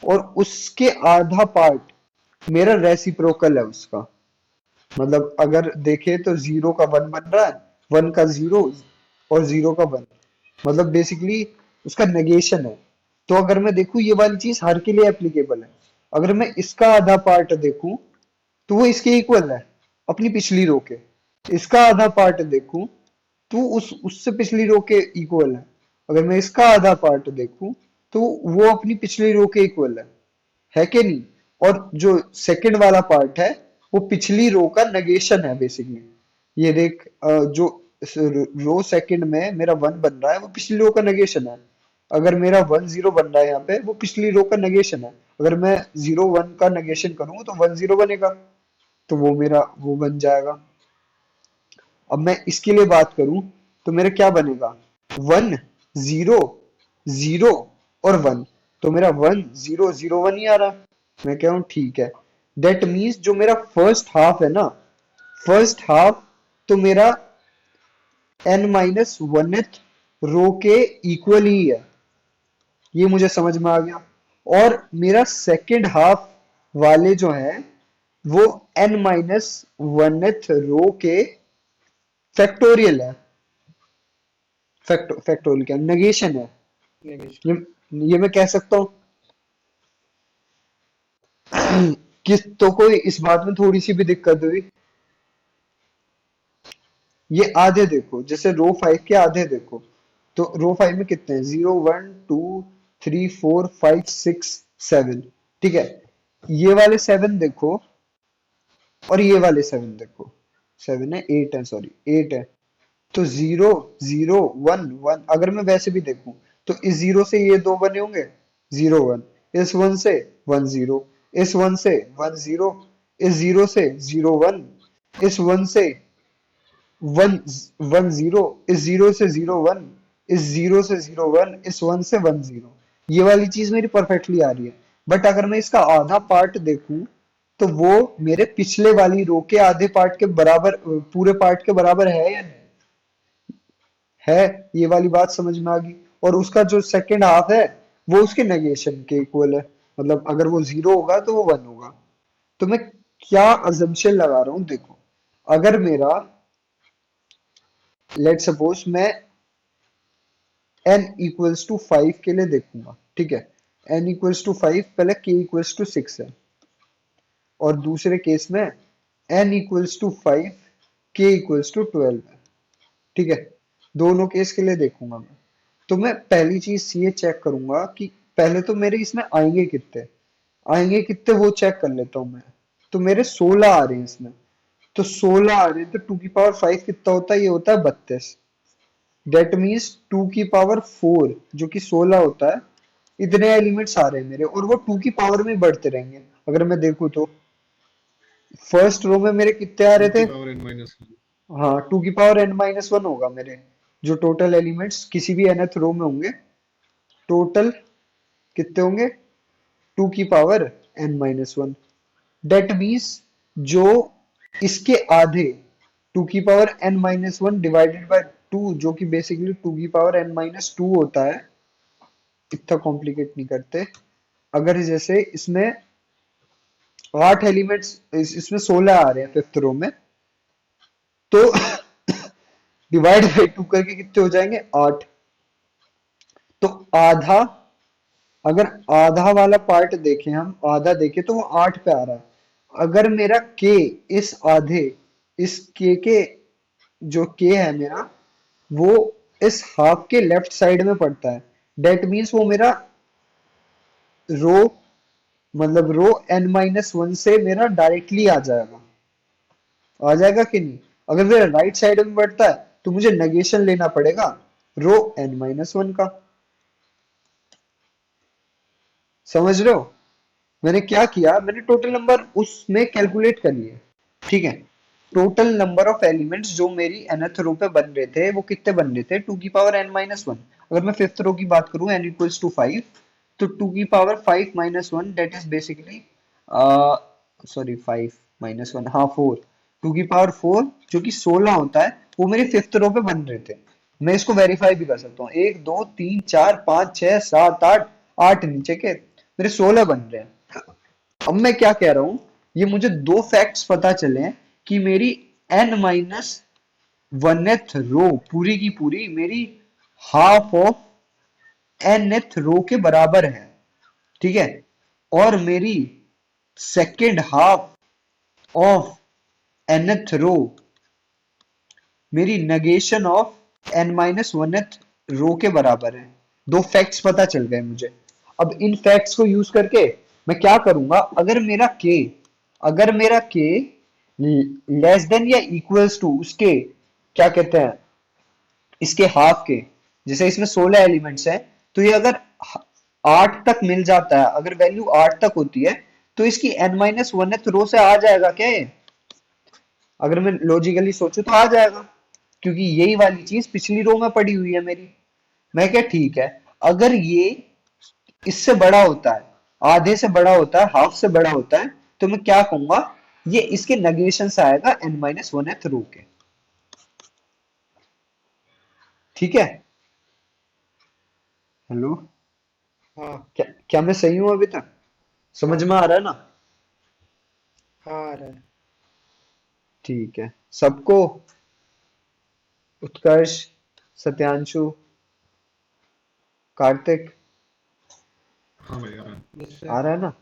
और उसके आधा पार्ट मेरा रेसिप्रोकल है उसका। मतलब अगर देखे तो जीरो का वन बन रहा है, वन का जीरो और जीरो का वन, मतलब बेसिकली उसका नेगेशन है। तो अगर मैं देखूं ये वाली चीज हर के लिए एप्लीकेबल है। अगर मैं इसका आधा पार्ट देखूं तो वो इसके इक्वल है, अपनी पिछली रो के। इसका आधा पार्ट देखूं तो उससे पिछली रो के इक्वल है। अगर मैं इसका आधा पार्ट देखूं तो वो अपनी पिछली रो के इक्वल है कि नहीं? और जो सेकंड वाला पार्ट है वो पिछली रो का नेगेशन है बेसिकली। ये देख, जो रो सेकंड में मेरा वन बन रहा है वो पिछली रो का नेगेशन है। अगर मेरा वन जीरो बन रहा है यहाँ पे, वो पिछली रो का नेगेशन है। अगर मैं जीरो वन का नेगेशन करूँ तो वन जीरो बनेगा, तो वो मेरा वो बन जाएगा। अब मैं इसके लिए बात करूं तो मेरा क्या बनेगा? वन, जीरो, जीरो और वन। तो मेरा वन जीरो जीरो वन ही आ रहा। मैं कह रहा हूं ठीक है। दैट मीन्स जो मेरा फर्स्ट हाफ है ना, फर्स्ट हाफ तो मेरा n माइनस वनथ रो के इक्वल ही है। ये मुझे समझ में आ गया। और मेरा सेकंड हाफ वाले जो है वो n माइनस वनथ रो के फैक्टोरियल है। फैक्टोरियल क्या नेगेशन है? नेगेशन। ये मैं कह सकता हूँ कि तो कोई इस बात में थोड़ी सी भी दिक्कत हुई? ये आधे देखो, जैसे रो फाइव के आधे देखो, तो रो फाइव में कितने हैं? Zero one two three four five six seven. ठीक है, ये वाले सेवन देखो और ये वाले सेवन देखो। सेवन है, एट है, सॉरी एट है। तो जीरो जीरो वन वन, अगर मैं वैसे भी देखूं तो इस जीरो से ये दो बने होंगे, जीरो वन। इस वन से वन जीरो, इस वन से वन जीरो, इस जीरो से जीरो वन, इस वन से वन वन जीरो, इस जीरो से जीरो वन, इस जीरो से जीरो वन, इस वन से वन जीरो। ये वाली चीज मेरी परफेक्टली आ रही है। बट अगर मैं इसका आधा पार्ट देखूं तो वो मेरे पिछले वाली रो के आधे पार्ट के बराबर, पूरे पार्ट के बराबर है या नहीं है? ये वाली बात समझ में आ गई। और उसका जो सेकंड हाफ है वो उसके नेगेशन के इक्वल है। मतलब अगर वो जीरो होगा तो वो वन होगा। तो मैं क्या अजम्पशन लगा रहा हूं देखो, अगर मेरा लेट सपोज मैं n इक्वल्स टू 5 के लिए देखूंगा, ठीक है, n इक्वल्स टू 5, पहले k इक्वल्स टू 6 है, और दूसरे केस में n equals to 5, k equals to 12 है। ठीक है, दोनों केस के लिए देखूंगा मैं। तो मैं पहली चीज ये चेक करूंगा कि पहले तो मेरे इसमें आएंगे कितने, आएंगे कितने वो चेक कर लेता हूं मैं। तो मेरे 16 आ रहे हैं इसमें। तो 16 आ रहे हैं तो 2 की पावर 5 कितना होता है? ये होता है 32। दैट मीन्स 2 की पावर 4 जो कि 16 होता है, इतने एलिमेंट्स आ रहे हैं मेरे, और वो 2 की पावर में बढ़ते रहेंगे। अगर मैं देखूँ तो फर्स्ट रो में मेरे कितने आ रहे टू थे? की पावर n माइनस वन। हाँ, 2 की पावर n-1 होगा मेरे जो टोटल एलिमेंट्स किसी भी nth रो में होंगे। टोटल कितने होंगे? 2 की पावर n-1। दैट मीन्स जो इसके आधे 2 की पावर n-1 डिवाइडेड बाय 2, जो कि बेसिकली 2 की पावर n-2 होता है। इतना कॉम्प्लिकेट नहीं करते। अगर जैसे इसमें 8 एलिमेंट्स, इसमें 16 आ रहे हैं फिफ्थ रो में, तो डिवाइड बाई 2 करके कितने हो जाएंगे? 8। तो आधा, अगर आधा वाला पार्ट देखें, हम आधा देखें तो वो 8 पे आ रहा है। अगर मेरा k इस आधे, इस k के जो k है मेरा, वो इस हाफ के लेफ्ट साइड में पड़ता है, डेट मीन्स वो मेरा रो, मतलब रो n-1 से मेरा डायरेक्टली आ जाएगा। आ जाएगा कि नहीं? अगर मेरा राइट साइड में बढ़ता है तो मुझे नेगेशन लेना पड़ेगा रो n-1 का। समझ रहे हो? मैंने क्या किया, मैंने टोटल नंबर उसमें कैलकुलेट कर लिए। ठीक है, टोटल नंबर ऑफ एलिमेंट्स जो मेरी nth रो पे बन रहे थे वो कितने बन रहे थे? 2 की पावर n-1। अगर मैं फिफ्थ रो की बात करूं, n इक्वल्स टू 5, तो 2 की power 5 - 1, that is basically, sorry 5 - 1, हाँ 4। 2 की पावर 4 जो कि 16 होता है, वो मेरे फिफ्थ रो पे बन रहे थे। मैं इसको वेरीफाई भी कर सकता हूँ, 1 2 3 4 5 6 7 8, 8 नीचे के मेरे 16 बन रहे हैं। अब मैं क्या कह रहा हूं, ये मुझे दो फैक्ट्स पता चले हैं कि मेरी n-1th रो पूरी की पूरी मेरी हाफ ऑफ nth रो के बराबर है। ठीक है, और मेरी सेकेंड हाफ ऑफ nth रो मेरी नेगेशन ऑफ n-1th रो के बराबर है। दो फैक्ट्स पता चल गए मुझे। अब इन फैक्ट्स को यूज करके मैं क्या करूंगा, अगर मेरा के लेस देन या इक्वल्स टू उसके क्या कहते हैं, इसके हाफ के, जैसे इसमें 16 एलिमेंट्स हैं, तो ये अगर 8 तक मिल जाता है, अगर वैल्यू 8 तक होती है, तो इसकी n-1th रो से आ जाएगा क्या ये? अगर मैं लॉजिकली सोचूं तो आ जाएगा, क्योंकि यही वाली चीज पिछली रो में पड़ी हुई है मेरी। मैं क्या, ठीक है, अगर ये इससे बड़ा होता है, आधे से बड़ा होता है, हाफ से बड़ा होता है, तो मैं क्या कहूंगा, ये इसके नेगेशन से आएगा n-1th रो के। ठीक है, हेलो, हाँ क्या मैं सही हूं अभी तक? समझ हाँ में आ रहा है ना? हाँ आ रहा है। ठीक है सबको, उत्कर्ष, सत्यांशु, कार्तिक, हाँ भाई यार। यस आ सर। रहा है ना?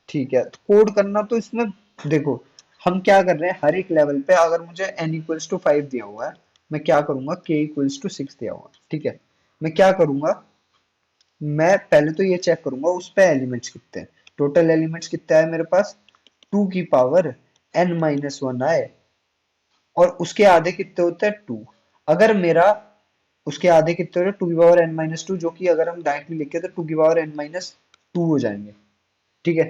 ठीक है, तो कोड करना तो इसमें, देखो हम क्या कर रहे हैं, हर एक लेवल पे अगर मुझे n इक्वल्स टू 5 दिया हुआ है, मैं क्या करूंगा, k इक्वल्स टू 6 दिया हुआ है, ठीक है, मैं क्या करूंगा, मैं पहले तो ये चेक करूंगा उस पे एलिमेंट्स कितने हैं। टोटल एलिमेंट्स कितना है मेरे पास, 2 की पावर n-1 आए, और उसके आधे कितने होते हैं, 2। अगर मेरा उसके आधे कितने होते हैं, 2 की पावर n-2, जो कि अगर हम डायरेक्टली लिखे तो 2 की पावर n-2 हो जाएंगे। ठीक है,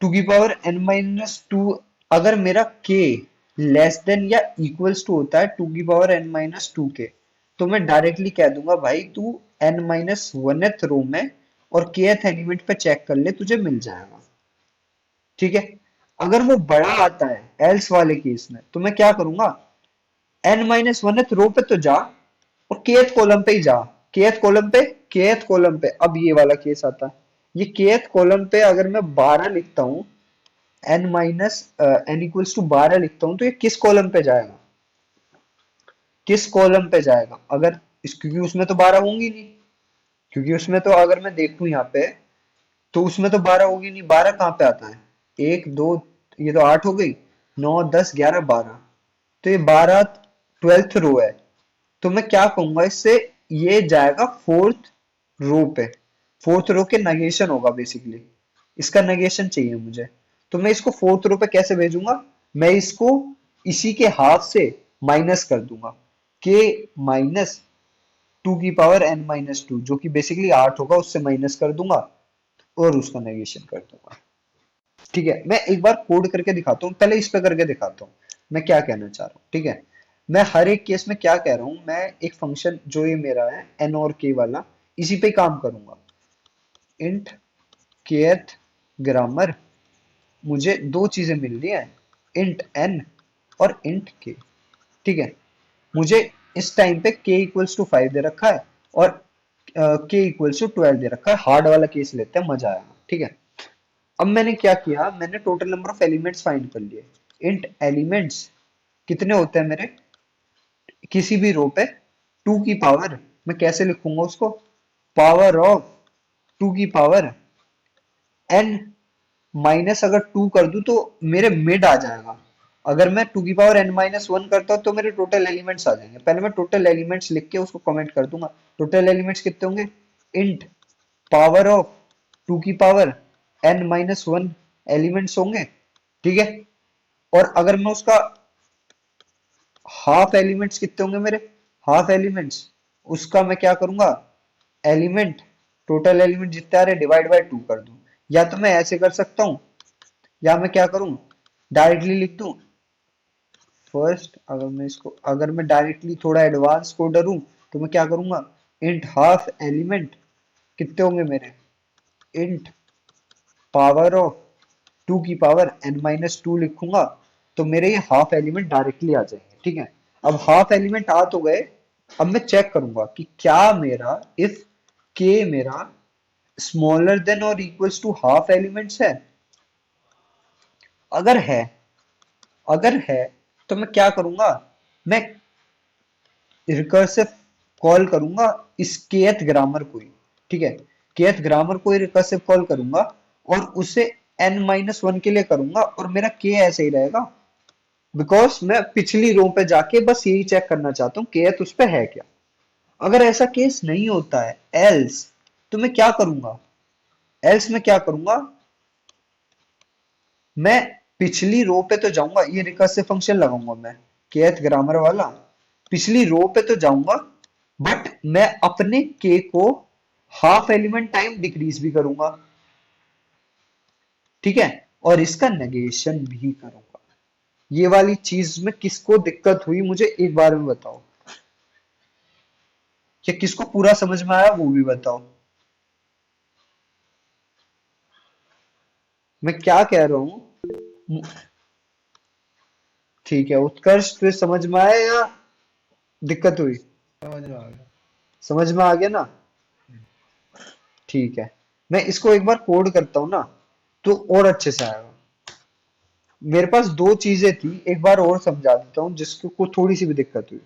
2 की पावर n-2, अगर मेरा k लेस देन या इक्वल्स टू होता है 2 की पावर n-2 के, तो मैं डायरेक्टली कह दूंगा भाई तू n-1th रो में और kth एलिमेंट पे चेक कर ले, तुझे मिल जाएगा। ठीक है, अगर वो बड़ा आता है एल्स वाले केस में, तो मैं क्या करूंगा, n-1th रो पे तो जा, और kth कॉलम पे ही जा। kth कॉलम पे अब ये वाला केस आता है, ये kth कॉलम पे अगर मैं 12 लिखता हूँ, n इक्वल्स टू 12 लिखता हूँ, तो ये किस कॉलम पे जाएगा, अगर क्योंकि उसमें तो 12 होंगी नहीं, क्योंकि उसमें तो अगर मैं देखूं यहाँ पे, तो उसमें तो 12 होगी नहीं। 12 कहाँ पे आता है, एक दो, ये तो 8 हो गई, 9 10 11 12, तो ये 12 12th रो है। तो मैं क्या कहूंगा इससे, ये जाएगा फोर्थ रो पे, फोर्थ रो के नेगेशन होगा बेसिकली, इसका नेगेशन चाहिए मुझे। तो मैं इसको फोर्थ रो पे कैसे भेजूंगा, मैं इसको इसी के हाफ से माइनस कर दूंगा, के माइनस 2 की पावर n-2, जो कि बेसिकली 8 होगा, उससे माइनस कर दूंगा और उसका नेगेशन कर दूंगा। ठीक है, मैं एक बार कोड करके दिखाता हूँ, पहले इस पे करके दिखाता हूँ मैं क्या कहना चाह रहा हूँ। ठीक है, मैं हर एक केस में क्या कह रहा हूँ, मैं एक फंक्शन जो ये मेरा है n और k वाला, इसी पे काम करूंगा। इंट kth ग्रामर, मुझे दो चीजें मिल रही है, इंट n और इंट k। ठीक है, मुझे इस टाइम पे k इक्वल्स टू 5 दे रखा है, और k इक्वल्स टू 12 दे रखा है। हार्ड वाला केस लेते हैं, मजा आएगा। ठीक है, अब मैंने क्या किया, मैंने total number of elements find कर लिए। इंट एलिमेंट्स कितने होते हैं मेरे किसी भी रो पे, 2 की पावर, मैं कैसे लिखूंगा उसको, पावर ऑफ 2 की पावर n माइनस, अगर 2 कर दूं तो मेरे मिड आ जाएगा। अगर मैं 2 की पावर n-1 करता हूं तो मेरे टोटल एलिमेंट्स आ जाएंगे। पहले मैं टोटल एलिमेंट्स लिख के उसको कमेंट कर दूंगा। टोटल एलिमेंट्स कितने होंगे, इंट पावर ऑफ 2 की पावर n-1 एलिमेंट्स होंगे। ठीक है, और अगर मैं उसका हाफ एलिमेंट्स कितने होंगे मेरे, हाफ एलिमेंट्स, उसका मैं क्या करूंगा, एलिमेंट, टोटल एलिमेंट जितने आ रहे डिवाइड बाय 2 कर दूं। या तो मैं ऐसे कर सकता हूं, या मैं क्या करूं, डायरेक्टली लिख दूं। फर्स्ट अगर मैं डायरेक्टली थोड़ा एडवांस कोडर हूं, तो मैं क्या करूंगा, इंट हाफ एलिमेंट कितने होंगे मेरे, इंट पावर ऑफ 2 की पावर n-2 लिखूंगा, तो मेरे ये हाफ एलिमेंट डायरेक्टली आ जाएंगे। ठीक है, अब हाफ एलिमेंट आ तो गए, अब मैं चेक करूंगा कि क्या मेरा, इफ k मेरा स्मॉलर देन और इक्वल्स टू हाफ एलिमेंट्स है। अगर है, अगर है तो मैं क्या करूंगा, मैं रिकर्सिव कॉल करूंगा इस kth ग्रामर को ही। ठीक है, kth ग्रामर को ही रिकर्सिव कॉल करूंगा, और उसे n-1 के लिए करूंगा, और मेरा k ऐसे ही रहेगा, बिकॉज मैं पिछली रो पे जाके बस यही चेक करना चाहता हूँ kth उस पे है क्या। अगर ऐसा केस नहीं होता है एल्स, तो मैं क्या करूंगा? एल्स में क्या करूंगा? मैं पिछली रो पे तो जाऊंगा, ये रिकर्सिव फंक्शन लगाऊंगा मैं, kth ग्रामर वाला। पिछली रो पे तो जाऊंगा, बट मैं अपने k को हाफ एलिमेंट टाइम डिक्रीज भी करूंगा, ठीक है, और इसका नेगेशन भी करूंगा। ये वाली चीज में किसको दिक्कत हुई मुझे एक बार में बताओ, या किसको पूरा समझ में आया वो भी बताओ। मैं क्या कह रहा हूं? ठीक है उत्कर्ष, तुझे समझ में आया या दिक्कत हुई? समझ में आ गया। समझ में आ गया ना? ठीक है, मैं इसको एक बार कोड करता हूं ना, तो और अच्छे से आएगा। मेरे पास दो चीजें थी, एक बार और समझा देता हूँ जिसको को थोड़ी सी भी दिक्कत हुई।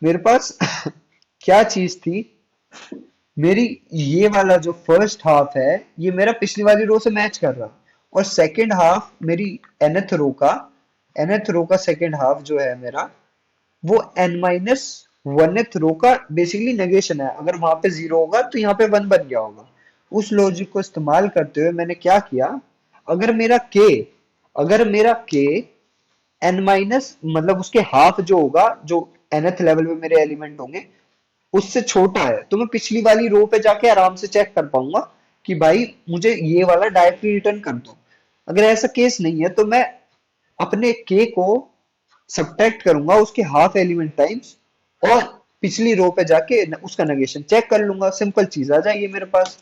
मेरे पास क्या चीज थी? मेरी ये वाला जो फर्स्ट हाफ है, ये मेरा पिछली वाली रो से मैच कर रहा, और सेकंड हाफ मेरी nth रो का सेकंड हाफ जो है मेरा, वो n-1th रो का बेसिकली नेगेशन है। अगर वहां पे जीरो होगा तो यहाँ पे वन बन गया होगा। उस लॉजिक को इस्तेमाल करते हुए मैंने क्या किया, अगर मेरा k अगर मेरा k n माइनस मतलब उसके हाफ जो होगा, जो nth लेवल पे मेरे एलिमेंट होंगे उससे छोटा है, तो मैं पिछली वाली रो पे जाके आराम से चेक कर पाऊंगा कि भाई मुझे ये वाला डायरेक्टली रिटर्न कर दो। अगर ऐसा केस नहीं है तो मैं अपने k को सब्ट्रैक्ट करूंगा उसके हाफ एलिमेंट टाइम्स, और पिछली रो पे जाके उसका नेगेशन चेक कर लूंगा, सिंपल चीज आ जाएगी मेरे पास।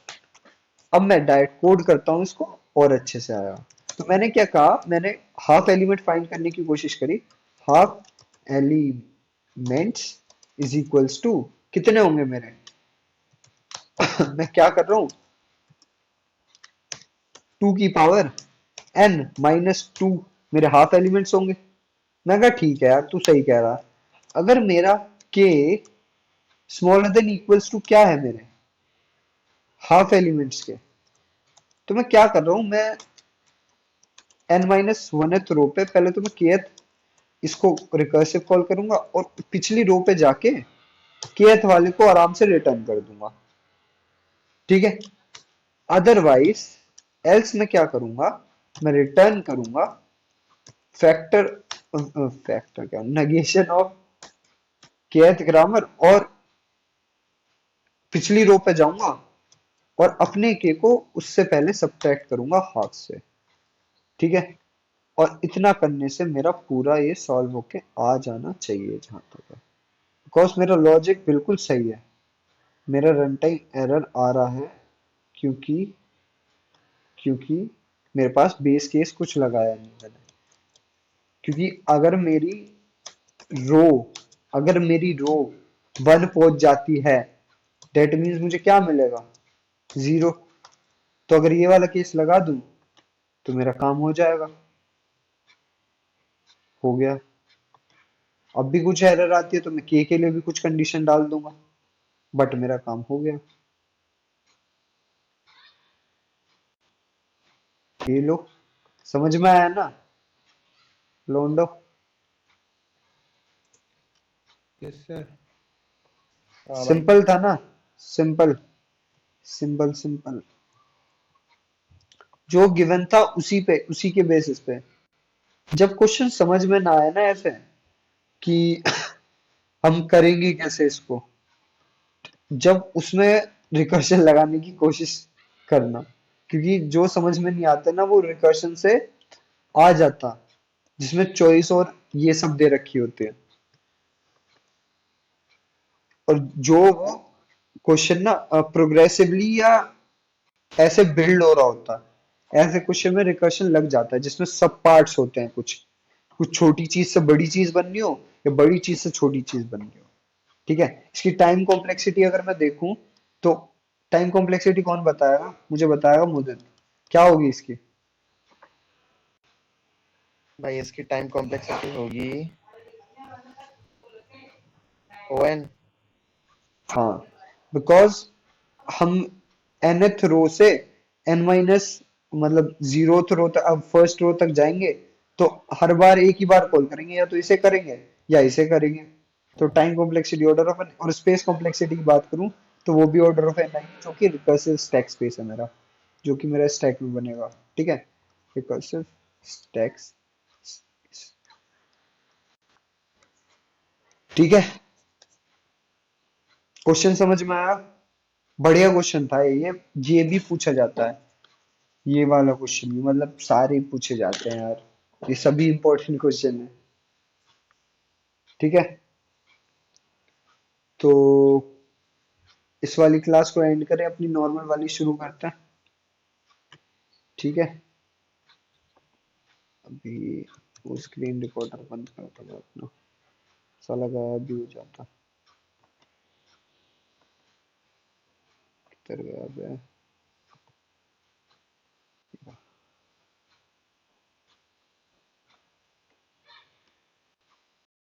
अब मैं डायरेक्ट कोड करता हूँ इसको, और अच्छे से आया। तो मैंने क्या कहा, मैंने हाफ एलिमेंट फाइंड करने की कोशिश करी। Half elements is equals to कितने होंगे मेरे मैं क्या कर रहा हूँ, 2 की पावर n माइनस 2 मेरे हाफ एलिमेंट्स होंगे। मैं कहा ठीक है यार तू सही कह रहा। अगर मेरा k smaller than equals to क्या है मेरे हाफ एलिमेंट्स के, तो मैं क्या कर रहा हूं, मैं n माइनस वनथ रो पे पहले तो मैं kth इसको रिकर्सिव कॉल करूंगा, और पिछली रो पे जाके kth वाले को आराम से रिटर्न कर दूंगा, ठीक है। अदरवाइज एल्स मैं क्या करूंगा, मैं रिटर्न करूंगा फैक्टर फैक्टर क्या नेगेशन ऑफ kth ग्रामर, और पिछली रो पे जाऊंगा और अपने के को उससे पहले सब्ट्रैक्ट करूंगा हाफ से, ठीक है। और इतना करने से मेरा पूरा ये सॉल्व होके आ जाना चाहिए जहां तक है, बिकॉज मेरा लॉजिक बिल्कुल सही है। मेरा रन टाइम एरर आ रहा है क्योंकि क्योंकि मेरे पास बेस केस कुछ लगाया नहीं मैंने। क्योंकि रो अगर मेरी रो वन पहुंच जाती है, डेट मीन्स मुझे क्या मिलेगा, जीरो। तो अगर ये वाला केस लगा दूं तो मेरा काम हो जाएगा, हो गया। अब भी कुछ एरर आती है तो मैं के लिए भी कुछ कंडीशन डाल दूंगा, बट मेरा काम हो गया। ये लो, समझ में आया ना लोंडो? Yes sir. हाँ भाई। सिंपल था ना? Simple simple simple. जो गिवन था उसी के बेसिस पे। जब क्वेश्चन समझ में ना आए ना ऐसे कि हम करेंगे कैसे इसको, जब उसमें रिकर्शन लगाने की कोशिश करना, क्योंकि जो समझ में नहीं आता ना वो रिकर्शन से आ जाता, जिसमें चॉइस और ये सब दे रखी होती है। और जो वो क्वेश्चन ना प्रोग्रेसिवली या ऐसे बिल्ड हो रहा होता है, ऐसे क्वेश्चन में रिकर्शन लग जाता है जिसमें सब पार्ट्स होते हैं, कुछ कुछ छोटी चीज से बड़ी चीज बननी हो या बड़ी चीज से छोटी चीज बननी हो, ठीक है। इसकी टाइम कॉम्प्लेक्सिटी अगर मैं देखूं तो टाइम कॉम्प्लेक्सिटी कौन बताएगा, मुझे बताएगा मुदित, क्या होगी इसकी? भाई इसकी टाइम कॉम्प्लेक्सिटी होगी ON। हाँ, बिकॉज हम nth रो से n माइनस मतलब जीरोथ रो तक, अब फर्स्ट रो तक जाएंगे तो हर बार एक ही बार कॉल करेंगे, या तो इसे करेंगे या इसे करेंगे, तो time complexity order of N, और स्पेस कॉम्प्लेक्सिटी की बात करूं तो वो भी ऑर्डर ऑफ एन आई, जो कि रिकर्सिव स्टैक स्पेस है मेरा, जो कि मेरा स्टैक में बनेगा। ठीक है, रिकर्सिव स्टैक्स। ठीक है, क्वेश्चन समझ में आया? बढ़िया क्वेश्चन था ये भी पूछा जाता है, ये वाला क्वेश्चन भी, मतलब सारे पूछे जाते हैं यार, ये सभी इंपॉर्टेंट क्वेश्चन है। ठीक है, तो इस वाली क्लास को एंड करें, अपनी नॉर्मल वाली शुरू करते हैं। ठीक है, अभी वो स्क्रीन रिकॉर्डर बंद करता हूँ अपना, साला गायब भी हो जाता, किधर गया बे?